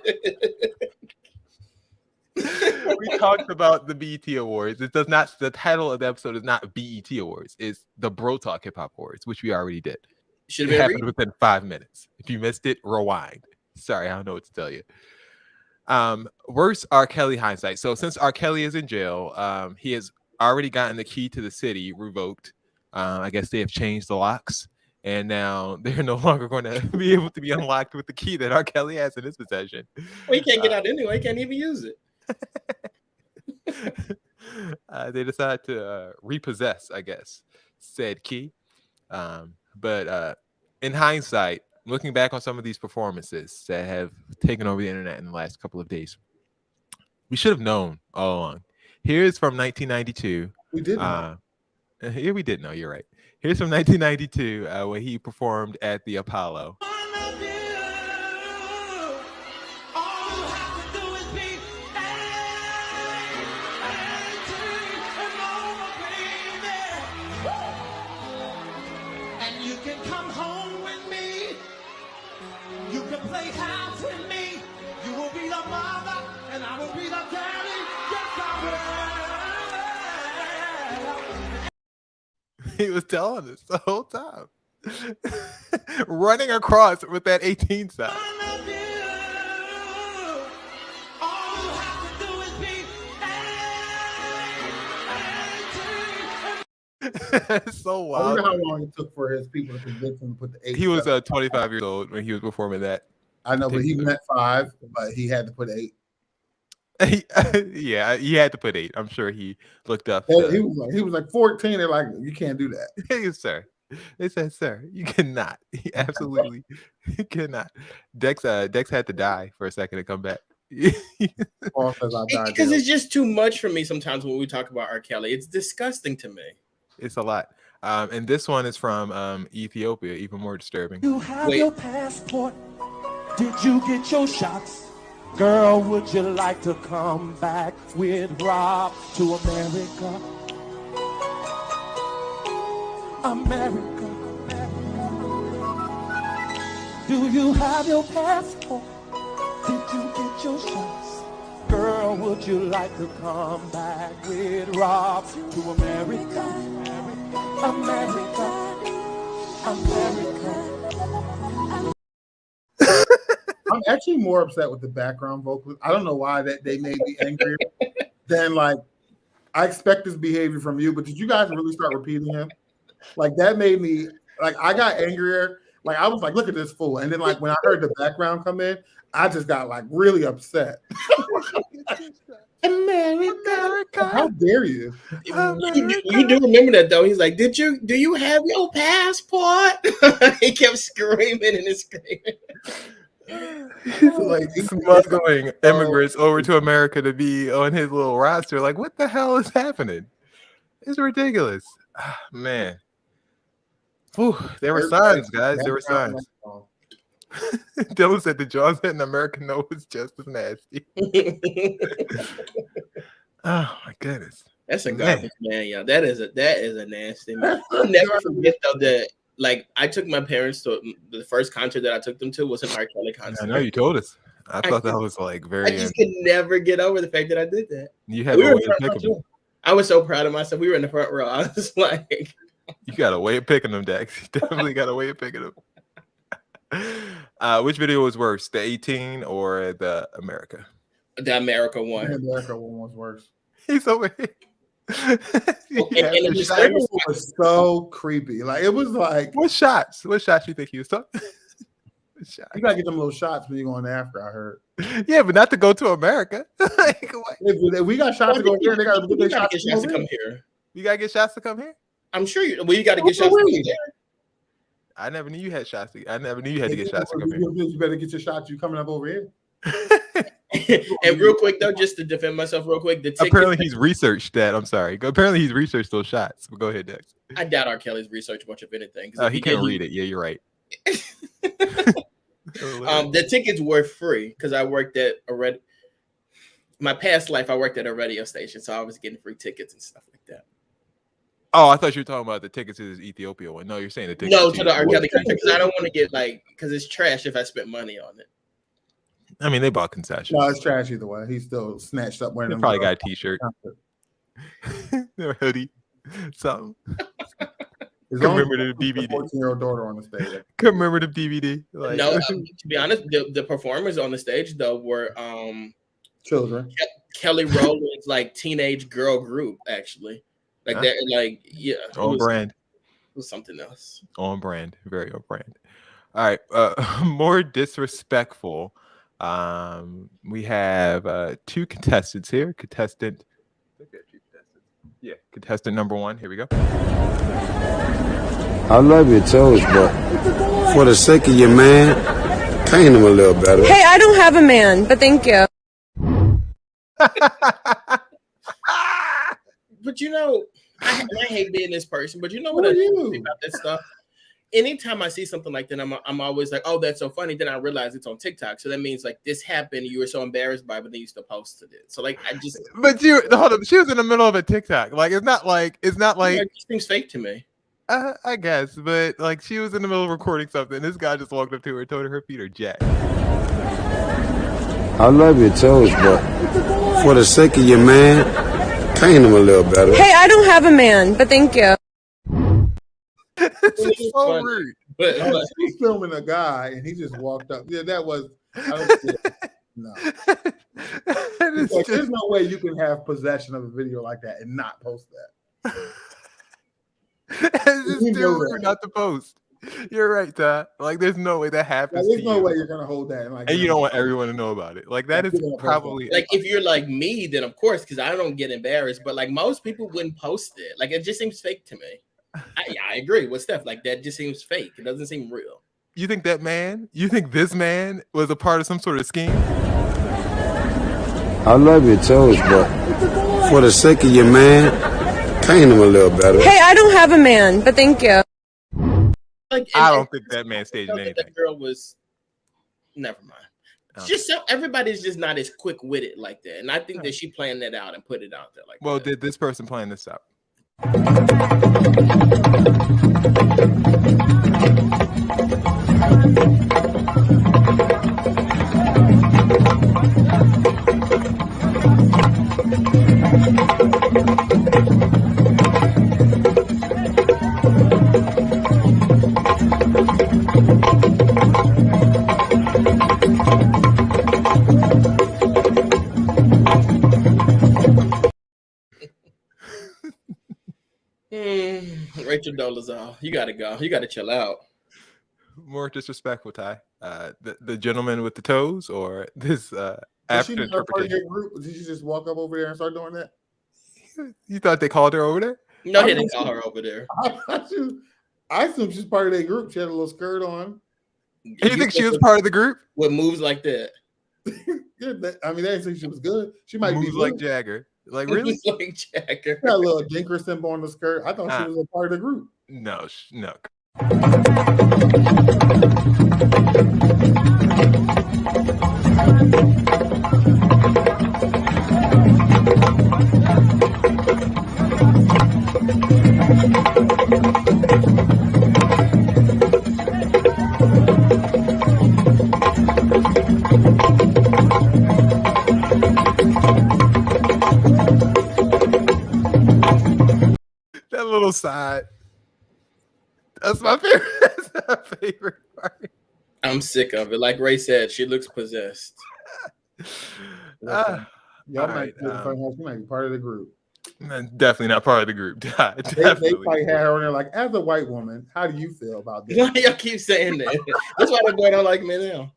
We talked about the BET Awards. It does not. The title of the episode is not BET Awards. It's the Bro Talk HipHop Awards, which we already did.
Should
have happened within 5 minutes. If you missed it, rewind. Sorry, I don't know what to tell you. Worst R. Kelly hindsight. So since R. Kelly is in jail, he has already gotten the key to the city revoked. I guess they have changed the locks, and now they're no longer going to be able to be unlocked with the key that R. Kelly has in his possession.
Well, he can't get out anyway. He can't even use it.
They decided to repossess, I guess, said key. But in hindsight, looking back on some of these performances that have taken over the internet in the last couple of days, We should have known all along. Here's from 1992.
We didn't know.
Here we did know. You're right. Here's from 1992 when he performed at the Apollo.
And you can come home with me. You can play house with me. You will be the mother, and I will be the daddy. Yes, I will.
He was telling us the whole time. Running across with that 18 sign. It's so
I
wild.
wonder how long it took for his people to convince him to put the 8.
He was 25 years old when he was performing that.
I know, but he meant 5, but he had to put 8.
Yeah, he had to put 8. I'm sure he looked up.
He was like 14. They're like, you can't do that.
Hey, sir. They said, sir, you cannot. He absolutely cannot. Dex had to die for a second to come back.
Paul says I died.
Because it's just too much for me sometimes when we talk about R. Kelly. It's disgusting to me.
It's a lot. And this one is from Ethiopia, even more disturbing.
You have your passport. Did you get your shots? Girl, would you like to come back with Rob to America? America. Do you have your passport? Did you get your shots? Girl, would you like to come back with Rob to America? America. America.
I'm actually more upset with the background vocals. I don't know why that they made me angrier than like I expect this behavior from you, but did you guys really start repeating him? Like that made me like I got angrier. Like I was like, look at this fool. And then like when I heard the background come in, I just got like really upset. America. How dare you?
You do remember that though. He's like, do you have your passport? He kept screaming and screaming.
Like smuggling immigrants over to America to be on his little roster. Like, what the hell is happening? It's ridiculous. Man. Whew, there were signs, guys. There were signs. Dylan said the Jaws in America know is just as nasty. Oh my goodness.
That's a garbage man, y'all. That is a nasty man. I'll never forget though that like I took my parents to the first concert that I took them to was an R. Kelly concert.
I know you told us. I thought that was like very.
I just could never get over the fact that I did that.
You had a way of picking them.
I was so proud of myself. We were in the front row. I was like,
you got a way of picking them, Dex. You definitely got a way of picking them. Which video was worse, the 18 or the America?
The America one.
The America one was worse.
He's over here.
It was so creepy. Like it was like
what shots you think he was talking?
You gotta get them little shots when you're going to Africa. I heard.
Yeah, but not to go to America. Like,
if we got shots to go here, they gotta get
shots to come here.
You gotta get shots to come here.
I'm sure you. We got to get shots to come here.
I never knew you had shots. I never knew you had to get shots to come here.
You better get your shots. You coming up over here.
And real quick though, just to defend myself real quick,
apparently he's researched that. I'm sorry. Apparently he's researched those shots. But go ahead, Dex.
I doubt R. Kelly's researched much of anything.
Oh, he can't read it. Yeah, you're right.
The tickets were free because I worked at my past life. I worked at a radio station, so I was getting free tickets and stuff like that.
Oh, I thought you were talking about the tickets to this Ethiopia one. No, you're saying the tickets.
No, to the R. Kelly concert because I don't want to get because it's trash if I spent money on it.
I mean, they bought concessions.
No, it's trash either way. He still snatched up wearing them.
Probably got a t-shirt, a hoodie, something. Commemorative DVD.
14-year-old daughter on the stage.
Commemorative DVD. Like,
no, to be honest, the performers on the stage though were
children.
Kelly Rowland's like teenage girl group actually. Like that, like
on brand.
It was something else.
On brand, very on brand. All right, more disrespectful. We have two contestants here. Contestant number 1. Here we go.
I love your toes, but for the sake of your man, paint them a little better.
Hey, I don't have a man, but thank you.
But you know, I hate being this person. But you know
Who
what
are
I
you?
think about this stuff? Anytime I see something like that, I'm always like, oh, that's so funny. Then I realize it's on TikTok. So that means like this happened. You were so embarrassed by it, but then you still posted it. So like I just
But hold on, she was in the middle of a TikTok. Like it's not like
it just seems fake to me.
I guess, but like she was in the middle of recording something. This guy just walked up to her and told her feet are jacked.
I love your toes, but for the sake of your man, paint them a little better.
Hey, I don't have a man, but thank you.
This is so rude.
But
He's filming a guy and he just walked up. Yeah, that was no. Like, there's no way you can have possession of a video like that and not post that.
It's just too rude not to post. You're right, Todd. Like, there's no way that happens.
There's no way you're gonna hold that.
And you don't want everyone to know about it. Like, that is probably
like if you're like me, then of course, because I don't get embarrassed. But like most people wouldn't post it. Like it just seems fake to me. I agree with Steph. Like that just seems fake. It doesn't seem real.
You think this man was a part of some sort of scheme?
I love your toes, but for the sake of your man, paint them a little better.
Hey, I don't have a man, but thank you.
Like
I don't think that man staged anything.
That girl was. Never mind. It's just everybody's just not as quick witted like that, and I think that she planned that out and put it out there like.
Well,
that.
did this person plan this out?
Rachel Dolezal, you gotta go. You gotta chill out.
More disrespectful, Ty. The gentleman with the toes, or this
Was
after
she not part of
interpretation?
your group? Did you just walk up over there and start doing that?
You thought they called her over there?
No, they didn't call her over there.
I assume she's part of their group. She had a little skirt on.
You think she was part of the group?
With moves like that?
I mean, they didn't think she was good. She might
Moves
be
like
good.
Jagger. Like really?
Like Jagger.
Got a little dinker symbol on the skirt. I thought she was a part of the group.
No, no. That little side. That's my favorite. That's my favorite part.
I'm sick of it. Like Ray said, she looks possessed.
Y'all
all
might
right,
be she might be part of the group.
Definitely not part of the group.
They
Definitely.
probably had her on there like, as a white woman, how do you feel about this?
Why y'all keep saying that? That's why they're going on like me now.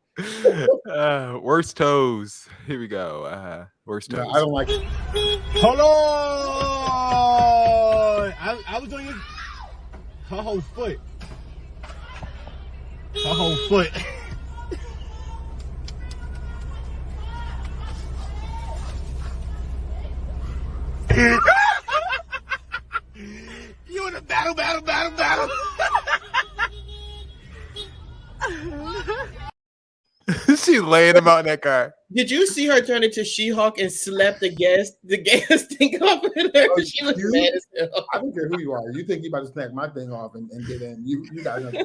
Worst toes. Here we go. Worst toes.
No, I don't like it.
Hold on! I was doing her whole foot. Her whole foot. You in a battle.
She's laying him out in that car.
Did you see her turn into She-Hulk and slap the gas thing off of her? She was mad as hell.
I don't care who you are. You think you about to snap my thing off and get in. You got nothing.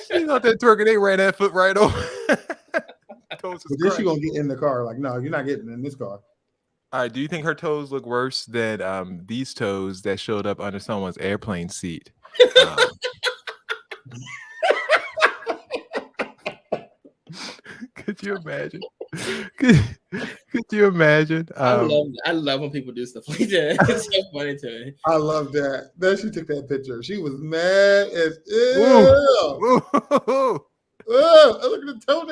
She's out there twerking. They ran that foot right over.
But then she gonna get in the car. Like, no, you're not getting in this car.
All right. Do you think her toes look worse than these toes that showed up under someone's airplane seat? Could you imagine? Could you imagine?
I love when people do stuff like that. It's so funny to me.
I love that. Then she took that picture. She was mad as look at the tone.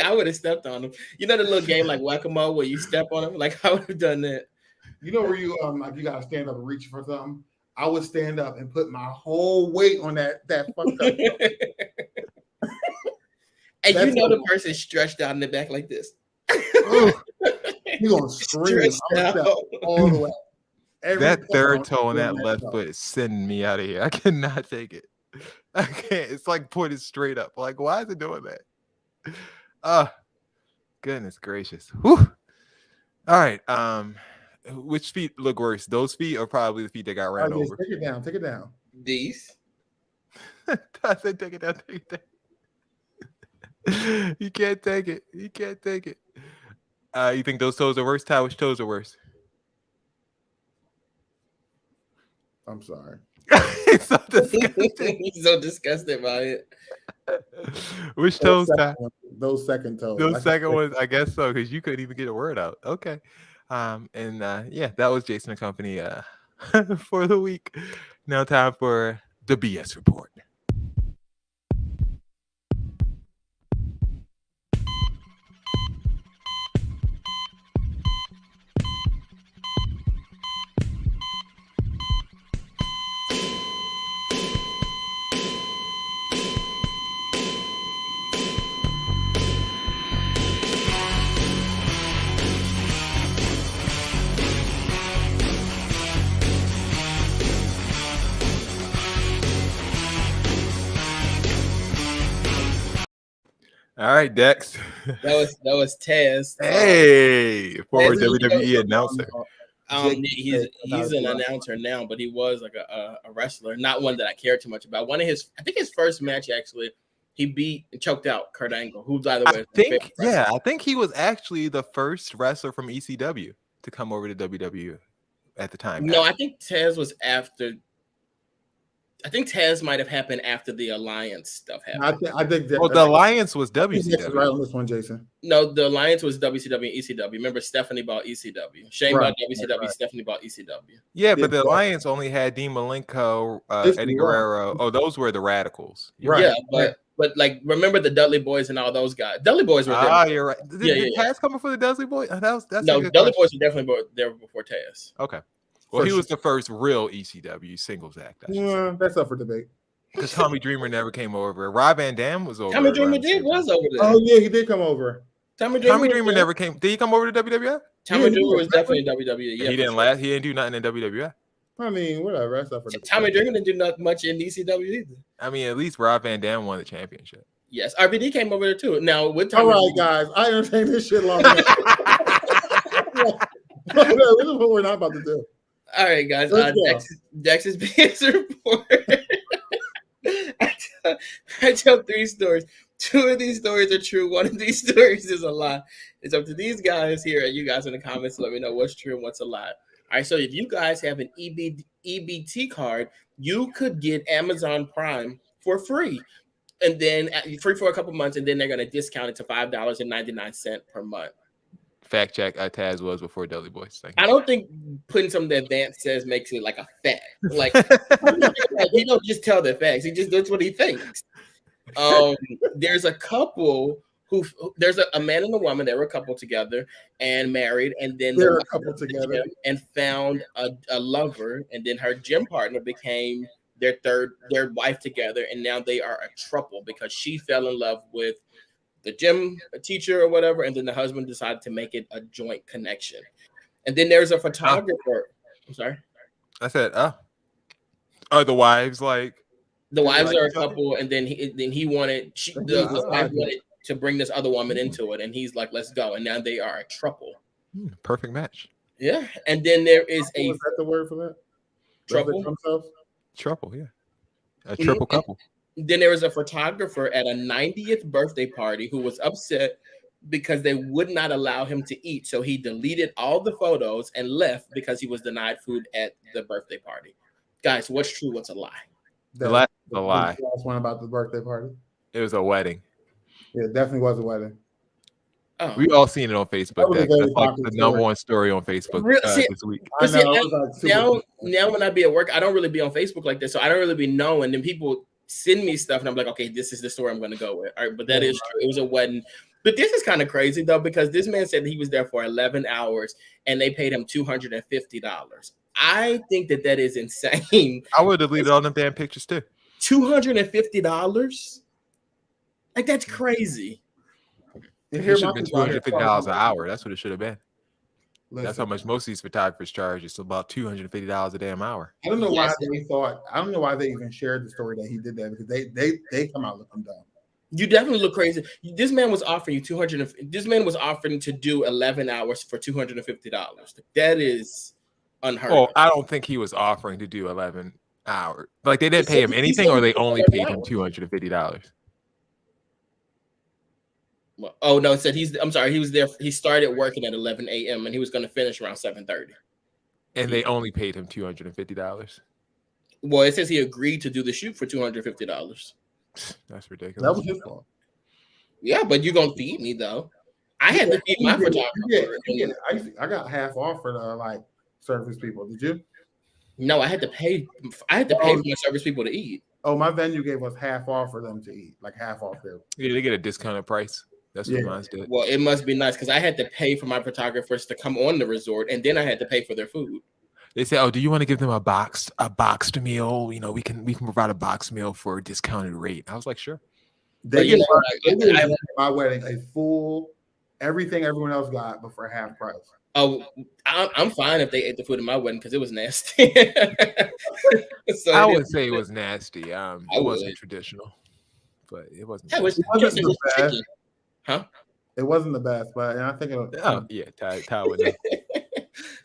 I would have stepped on him. You know the little game like whack-a-mole where you step on him? Like I would have done that.
You know where you like you gotta stand up and reach for something? I would stand up and put my whole weight on that fucked up.
And
That's
you know
it.
the person stretched out in the back like this.
You're gonna scream.
Stretched
I'm gonna
out.
step all the way. Every
That third
time
toe on
I'm
that left
toe.
foot is sending me out of here. I cannot take it. I can't. It's like pointed straight up. Like, why is it doing that? Goodness gracious. Whew. All right. Which feet look worse? Those feet or probably the feet that got ran
Oh, yes,
over?
take it down. Take it down.
These.
I said take it down, take it down. You can't take it. You can't take it. You think those toes are worse? Ty, which toes are worse?
I'm sorry.
It's so disgusting.
He's so disgusted by it.
Which toes, Ty?
Those second toes.
Those second ones, I guess so, because you couldn't even get a word out. Okay. Yeah, that was Jason and Company for the week. Now time for the BS report. All right, Dex.
That was Taz.
Hey, former
Taz,
WWE announcer.
He's an announcer now, but he was like a wrestler, not one that I care too much about. I think his first match actually, he beat and choked out Kurt Angle, who by the way,
I think he was actually the first wrestler from ECW to come over to WWE at the time.
No, I think Taz was after. I think Taz might have happened after the Alliance stuff happened.
I think that,
the Alliance was WCW.
Right on this one, Jason.
No, the Alliance was WCW and ECW. Remember, Stephanie bought ECW. Shane bought WCW. Right. Stephanie bought ECW.
Yeah, but the Alliance only had Dean Malenko, Eddie Guerrero. Oh, those were the Radicals.
Right. Yeah, but like remember the Dudley Boys and all those guys. Dudley Boys were there.
Ah, you're right. Did Taz come before the Dudley Boys? That's
no, Dudley Boys were definitely there before Taz.
Okay. Well, he was the first real ECW singles act.
Yeah, that's up for debate.
Because Tommy Dreamer never came over. Rob Van Dam was over.
Tommy Dreamer was over there.
Oh yeah, he did come over.
Tommy Dreamer never came. Did he come over to WWF?
Tommy Dreamer was definitely in WWE. Yeah,
he didn't last. He didn't do nothing in WWF.
I mean, whatever. That's up for debate.
Tommy Dreamer didn't do not much in ECW either.
I mean, at least Rob Van Dam won the championship.
Yes, RVD came over there too. Now with Tommy.
All right, guys, I entertained this shit long enough. This is what we're not about to do.
All right, guys. Dex's BS report. I tell 3 stories. 2 of these stories are true. 1 of these stories is a lie. It's up to these guys here. You guys in the comments, let me know what's true and what's a lie. All right. So if you guys have an EBT card, you could get Amazon Prime for free, and then free for a couple months, and then they're going to discount it to $5.99 per month.
Fact check. Taz was before Dudley Boys.
I don't think putting something that Vance says makes it like a fact. Like he don't just tell the facts. He just does what he thinks. There's a couple there's a man and a woman. They were a couple together and married, and then
they're a couple together
and found a lover, and then her gym partner became their wife together, and now they are a throuple because she fell in love with the gym teacher or whatever, and then the husband decided to make it a joint connection. And then there's a photographer. I'm sorry.
I said, are the wives like?
The wives are a couple, and then he wanted the wife wanted to bring this other woman into it, and he's like, "Let's go." And now they are a throuple.
Perfect match.
Yeah, and then there is a.
Is that the word for that?
Throuple.
Throuple, yeah, a triple couple.
Then there was a photographer at a 90th birthday party who was upset because they would not allow him to eat. So he deleted all the photos and left because he was denied food at the birthday party. Guys, what's true? What's a lie?
The last was a lie.
The last one about the birthday party.
It was a wedding.
Yeah, it definitely was a wedding.
Oh.
We all seen it on Facebook. That's like the number one story on Facebook this week.
Now when I be at work, I don't really be on Facebook like this, so I don't really be knowing. Then people send me stuff, and I'm like, okay, this is the story I'm going to go with. All right, but that is true. It was a wedding. But this is kind of crazy though, because this man said he was there for 11 hours, and they paid him $250. I think that is insane.
I would have deleted all them damn pictures too.
$250. Like that's crazy.
It should have been $250 an hour. That's what it should have been.
Listen,
that's how much most of these photographers charge. It's about $250 a damn hour.
I don't know why they thought. I don't know why they even shared the story that he did that because they come out looking dumb.
You definitely look crazy. This man was offering you 200. This man was offering to do 11 hours for $250. That is unheard of.
I don't think he was offering to do 11 hours. Like they didn't pay him anything, or they only paid him $250.
Oh no! It said I'm sorry. He was there. He started working at 11 a.m. and he was going to finish around 7:30.
And they only paid him $250.
Well, it says he agreed to do the shoot for $250.
That's ridiculous.
That was his fault.
Yeah, but you're gonna feed me though. I had to feed my photographer.
I got half off for the like service people. Did you?
No, I had to pay. I had to pay for my service people to eat.
Oh, my venue gave us half off for them to eat, like half off there.
Yeah, they get a discounted price. That's what mine did.
Well, it must be nice because I had to pay for my photographers to come on the resort, and then I had to pay for their food.
They say, "Oh, do you want to give them a boxed meal? You know, we can provide a boxed meal for a discounted rate." I was like, "Sure."
They my wedding a full everything everyone else got, but for half price.
Oh, I'm fine if they ate the food at my wedding because it was nasty.
So I wouldn't say it was nasty. It wasn't traditional, but it wasn't.
It wasn't
the best.
chicken. Huh?
It wasn't the best, but I think it was.
Oh yeah, Ty would know.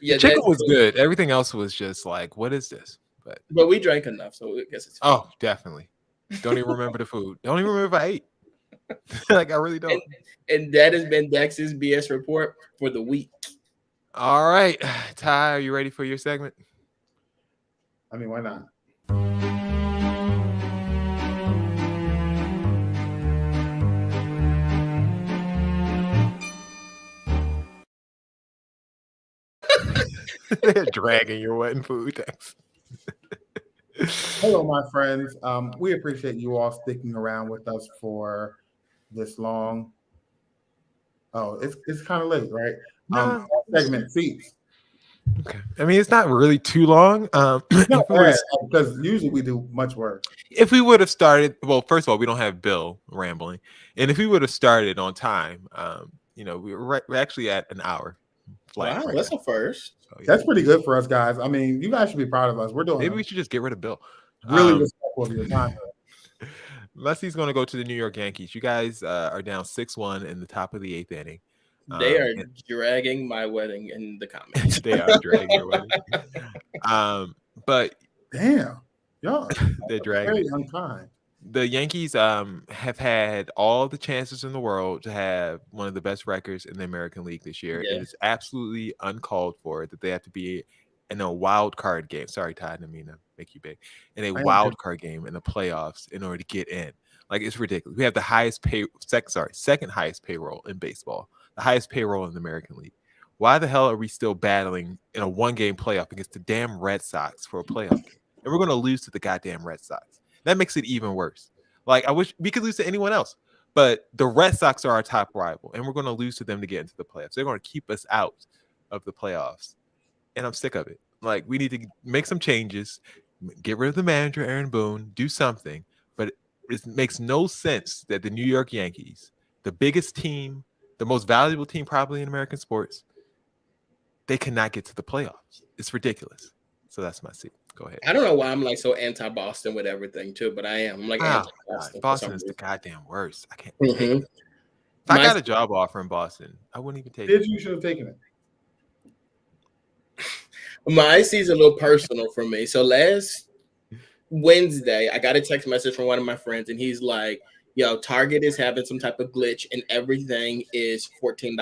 Yeah,
the chicken was good. Everything else was just like, what is this?
But we drank enough, so I guess it's fine.
Oh, definitely. Don't even remember the food. Don't even remember if I ate. Like I really don't.
And that has been Dex's BS report for the week.
All right, Ty, are you ready for your segment?
I mean, why not?
They're dragging your wedding food. Thanks.
Hello, my friends. We appreciate you all sticking around with us for this long. Oh, it's kind of late, right? Segment seats.
Okay. I mean, it's not really too long.
Because usually we do much work.
If we would have started, well, first of all, we don't have Bill rambling, and if we would have started on time, we're actually at an hour.
Wow, that's a first.
So, yeah.
That's pretty good for us, guys. I mean, you guys should be proud of us. We're doing.
Maybe we should just get rid of Bill.
Really respectful of your time.
Leslie's going to go to the New York Yankees. You guys are down 6-1 in the top of the 8th inning.
They are dragging my wedding in the comments.
They are dragging your wedding. But
damn, y'all,
they're dragging.
Very unkind.
The Yankees have had all the chances in the world to have one of the best records in the American League this year.
Yeah.
It is absolutely uncalled for that they have to be in a wild card game. Sorry, Ty, I didn't mean to make you big. In a wild card game in the playoffs in order to get in. Like, it's ridiculous. We have the highest second highest payroll in baseball, the highest payroll in the American League. Why the hell are we still battling in a one-game playoff against the damn Red Sox for a playoff game? And we're going to lose to the goddamn Red Sox. That makes it even worse. Like, I wish we could lose to anyone else, but the Red Sox are our top rival, and we're going to lose to them to get into the playoffs. They're going to keep us out of the playoffs, and I'm sick of it. Like, we need to make some changes, get rid of the manager, Aaron Boone, do something, but it makes no sense that the New York Yankees, the biggest team, the most valuable team probably in American sports, they cannot get to the playoffs. It's ridiculous. So that's my seat. Go ahead.
I don't know why I'm like so anti-Boston with everything too, but I am. I'm like anti-Boston.
Boston is the goddamn worst. I can't.
Mm-hmm.
If I got a job offer in Boston, I wouldn't even take it.
You should have taken it.
My season's a little personal for me. So last Wednesday, I got a text message from one of my friends, and he's like, "Yo, Target is having some type of glitch, and everything is $14."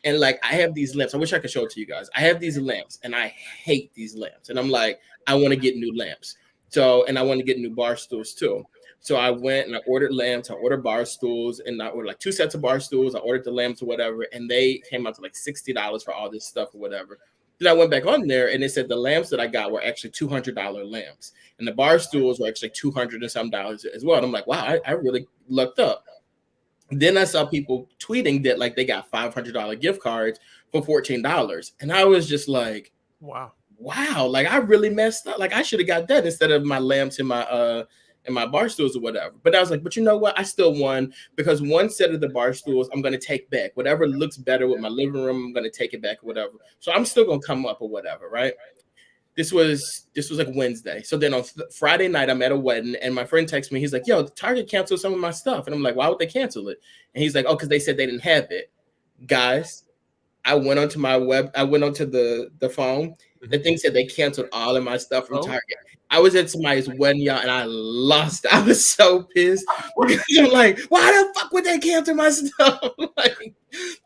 And like, I have these lamps. I wish I could show it to you guys. I have these lamps, and I hate these lamps. And I'm like, I want to get new lamps. So, and I want to get new bar stools too. So I went and I ordered lamps. I ordered bar stools, and I ordered like 2 sets of bar stools. I ordered the lamps or whatever, and they came out to like $60 for all this stuff or whatever. Then I went back on there, and it said the lamps that I got were actually $200 lamps, and the bar stools were actually $200 and some dollars as well. And I'm like, wow, I really lucked up. Then I saw people tweeting that like they got $500 gift cards for $14, and I was just like,
wow,
like I really messed up. Like I should have got that instead of my lamps and my and my bar stools or whatever. But I was like, but you know what? I still won because one set of the bar stools I'm gonna take back. Whatever looks better with my living room, I'm gonna take it back or whatever. So I'm still gonna come up or whatever, right? This was like Wednesday. So then on Friday night, I'm at a wedding, and my friend texts me. He's like, "Yo, Target canceled some of my stuff," and I'm like, "Why would they cancel it?" And he's like, "Oh, because they said they didn't have it." Guys, I went onto the phone. The thing said they canceled all of my stuff from Target. I was at somebody's wedding, y'all, and I lost. I was so pissed because I'm like, why the fuck would they cancel my stuff? Like,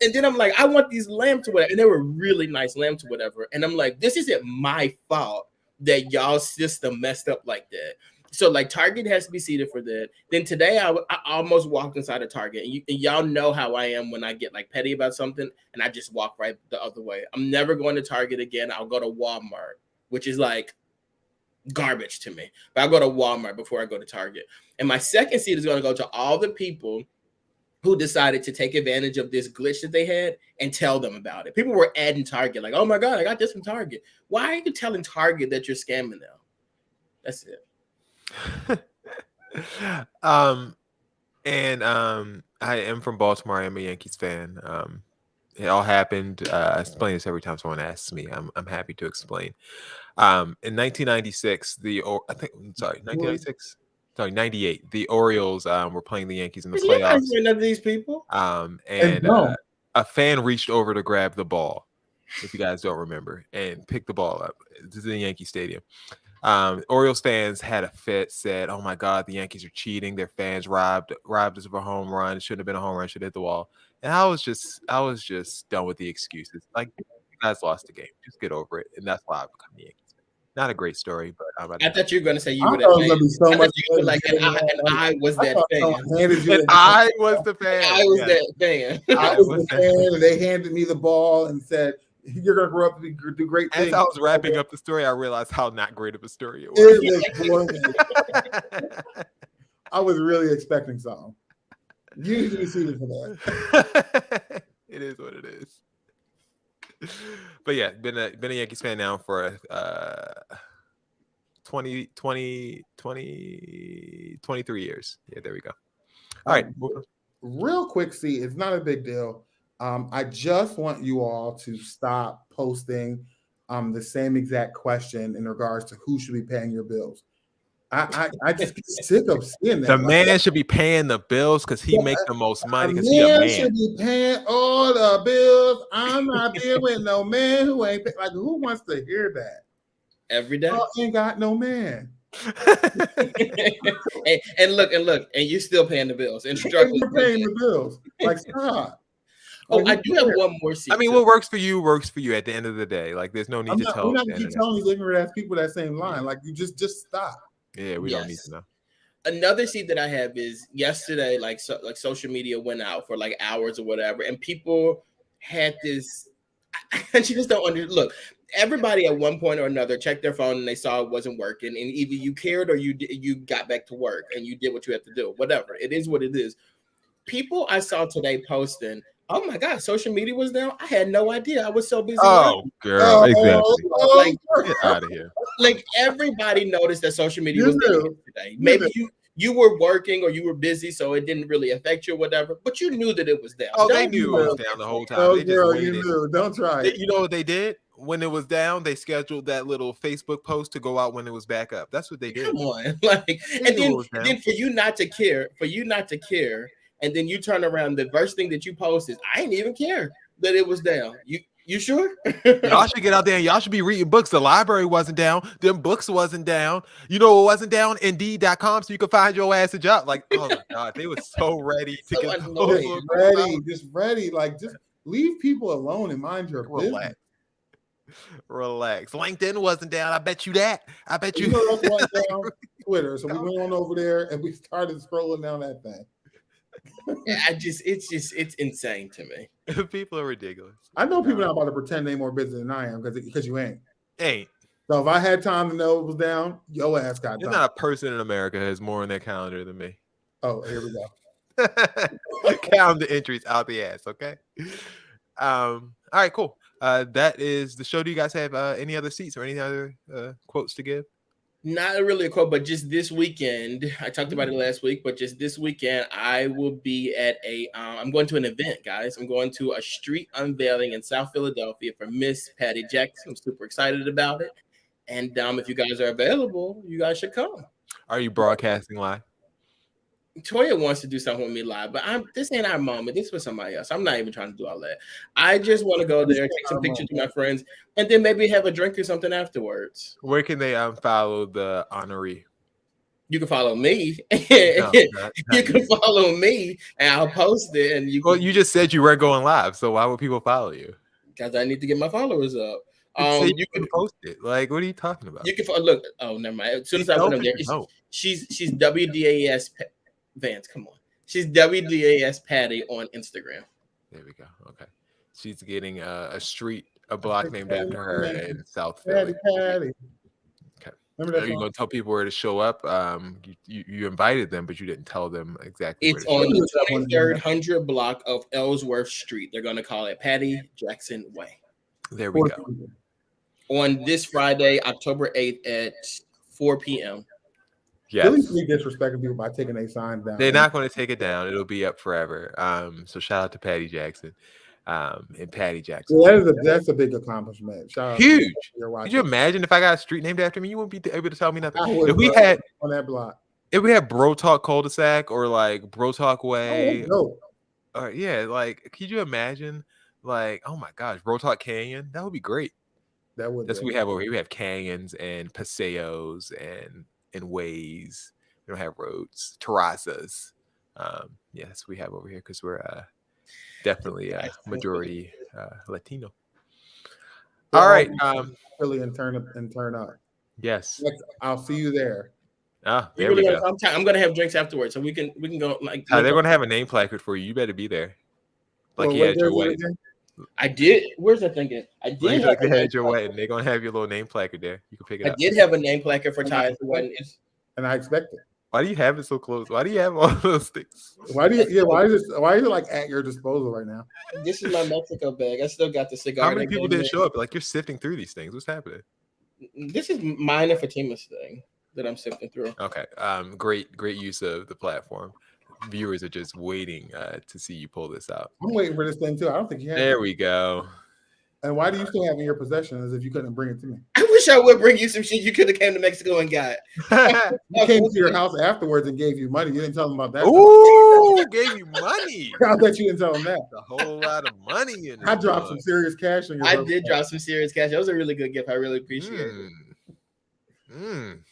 and then I'm like, I want these lamps or whatever, and they were really nice lamps or whatever. And I'm like, this isn't my fault that y'all system messed up like that. So like Target has to be seated for that. Then today I almost walked inside of Target, and y'all know how I am when I get like petty about something, and I just walk right the other way. I'm never going to Target again. I'll go to Walmart, which is like garbage to me. But I'll go to Walmart before I go to Target. And my second seat is going to go to all the people who decided to take advantage of this glitch that they had and tell them about it. People were adding Target, like, oh my God, I got this from Target. Why are you telling Target that you're scamming them? That's it.
I am from Baltimore. I am a Yankees fan. It all happened. I explain this every time someone asks me. I'm happy to explain. In 1996, 1996. Sorry, 98. The Orioles were playing the Yankees in the playoffs.
None of these people.
And a fan reached over to grab the ball, if you guys don't remember, and picked the ball up. This is in Yankee Stadium. Orioles fans had a fit, said, "Oh my God, the Yankees are cheating. Their fans robbed us of a home run. It shouldn't have been a home run. Should have hit the wall." And I was just done with the excuses. Like, you guys lost the game. Just get over it. And that's why I become the Yankees fan. Not a great story, but
I thought you were going to say you were that fan. I thought you were like, and I was that fan.
And I was the fan.
I was that fan.
I was the fan, and they handed me the ball and said, "You're gonna grow up to do great things."
As I was wrapping up the story, I realized how not great of a story it was.
I was really expecting something. You need to be seated for that.
It is what it is. But yeah, been a Yankees fan now for 23 years. Yeah, there we go. All right.
Real quick, see, it's not a big deal. I just want you all to stop posting the same exact question in regards to who should be paying your bills. I just get sick of seeing that.
The man should be paying the bills because he makes the most money because he's a man.
Should be paying all the bills. I'm not dealing with no man who ain't pay. Like, who wants to hear that?
Every day.
I ain't got no man.
and look, and you still paying the bills and struggling.
You're paying the bills. Like, stop.
Oh, I do have one more seat.
I mean, what works for you at the end of the day. Like, there's no need to tell.
We're not keep telling these ignorant ass people that same line. Like, you just stop.
Yeah, we don't need to know.
Another seat that I have is yesterday, like social media went out for like hours or whatever, and people had this. I just don't look. Everybody at one point or another checked their phone and they saw it wasn't working, and either you cared or you got back to work and you did what you had to do. Whatever, it is what it is. People I saw today posting, "Oh my God, social media was down. I had no idea. I was so busy."
Oh, girl, exactly.
Like,
get out of here.
Like, everybody noticed that social media was down today. Maybe you were working or you were busy, so it didn't really affect you or whatever. But you knew that it was down.
Oh, they knew it was down the whole time.
Oh,
they
girl,
just
you knew. Don't try it.
You know what they did? When it was down, they scheduled that little Facebook post to go out when it was back up. That's what they did.
Come on, like, and then for you not to care, and then you turn around, the first thing that you post is, "I didn't even care that it was down." You sure?
Y'all should get out there and y'all should be reading books. The library wasn't down. Them books wasn't down. You know what wasn't down? Indeed.com, so you could find your ass a job. Like, oh my God, they were so ready to get
ready. Like, just leave people alone and mind your business.
Relax. LinkedIn wasn't down. I bet you that. I bet you.
Down Twitter. So we went on over there and we started scrolling down that thing.
It's insane to me.
People are ridiculous.
I know people not about to pretend they more busy than I am because you ain't.
Ain't.
So if I had time to know it was down, your ass got time.
There's not a person in America who has more on their calendar than me.
Oh, here we go.
Count the entries out the ass, okay? All right, cool. That is the show. Do you guys have any other seats or any other quotes to give?
Not really a quote, but just this weekend. I talked about it last week, but just this weekend, I will be at I'm going to an event, guys. I'm going to a street unveiling in South Philadelphia for Miss Patty Jackson. I'm super excited about it. And if you guys are available, you guys should come.
Are you broadcasting live?
Toya wants to do something with me live, but this ain't our moment. This was somebody else. I'm not even trying to do all that. I just want to go there, take some pictures with my friends, and then maybe have a drink or something afterwards.
Where can they follow the honoree?
You can follow me.
No,
you can follow me, and I'll post it. And
you just said you were going live, so why would people follow you?
Because I need to get my followers up.
You can post it. Like, what are you talking about?
You can look. Oh, never mind. As soon as I put them there, she's WDAS Vance. Come on, she's WDAS Patty on Instagram.
There we go. Okay, she's getting a block named after her in South Philly.
Patty.
Okay. Are you going to tell people where to show up? You invited them, but you didn't tell them exactly.
It's on the 2300 block of Ellsworth Street. They're going to call it Patty Jackson Way.
There we go.
On this Friday, October 8th at 4 p.m.
Yes.
Really disrespecting people by taking their signs down.
They're not going to take it down. It'll be up forever. So shout out to Patty Jackson. And Patty Jackson.
Well, that's a big accomplishment.
Huge. Could you imagine if I got a street named after me? You wouldn't be able to tell me nothing. If we had
on that block,
if we had Bro Talk Cul-de-sac or like Bro Talk Way, yeah, like could you imagine? Like, oh my gosh, Bro Talk Canyon, that would be great. That's what we have over here. We have canyons and paseos and ways. We don't have roads, terrazas. Yeah, that's what we have over here because we're definitely majority Latino. All right,
Philly and turn up.
Yes,
I'll see you there.
There we go.
I'm gonna have drinks afterwards, so we can go. Like,
they're gonna have a name placard for you. You better be there. Like you had your way.
I did. Where's that thing? I did.
Like they had your way, and they're gonna have your little name placard there. You can pick it up.
I did have a name placard for Ty,
and I expect it.
Why do you have it so close? Why do you have all those things?
Why is it like at your disposal right now?
This is my Mexico bag. I still got the cigar.
How many people didn't show up? Like you're sifting through these things. What's happening?
This is mine and Fatima's thing that I'm sifting through.
Okay. Great use of the platform. Viewers are just waiting to see you pull this out.
I'm waiting for this thing too. I don't think you have it.
There we go.
And why do you still have it in your possession as if you couldn't bring it to me?
I wish I would bring you some shit you could have came to Mexico and got.
You came to your house afterwards and gave you money. You didn't tell them about that.
Ooh, gave you money.
I bet you didn't tell them that.
A whole lot of money in
I dropped some serious cash on your
I did drop some serious cash. That was a really good gift. I really appreciate it.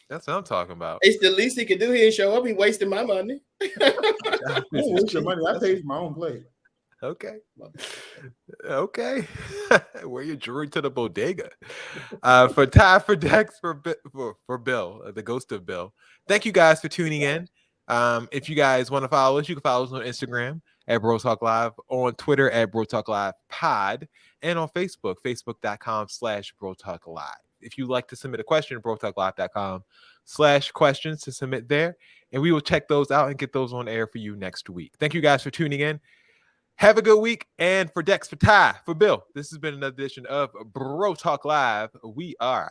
That's what I'm talking about.
It's the least he could do. He didn't show up. He wasted my money.
I waste your money. I paid for my own plate.
Okay. Wear your jewelry to the bodega. For Ty, for Dex, for Bill, the ghost of Bill. Thank you guys for tuning in. If you guys want to follow us, you can follow us on Instagram at Bro Talk Live, on Twitter at Bro Talk Live Pod, and on Facebook, facebook.com/Bro Talk Live. If you'd like to submit a question, brotalklive.com/questions to submit there, and we will check those out and get those on air for you next week. Thank you guys for tuning in. Have a good week. And for Dex, for Ty, for Bill, this has been another edition of Bro Talk Live. We are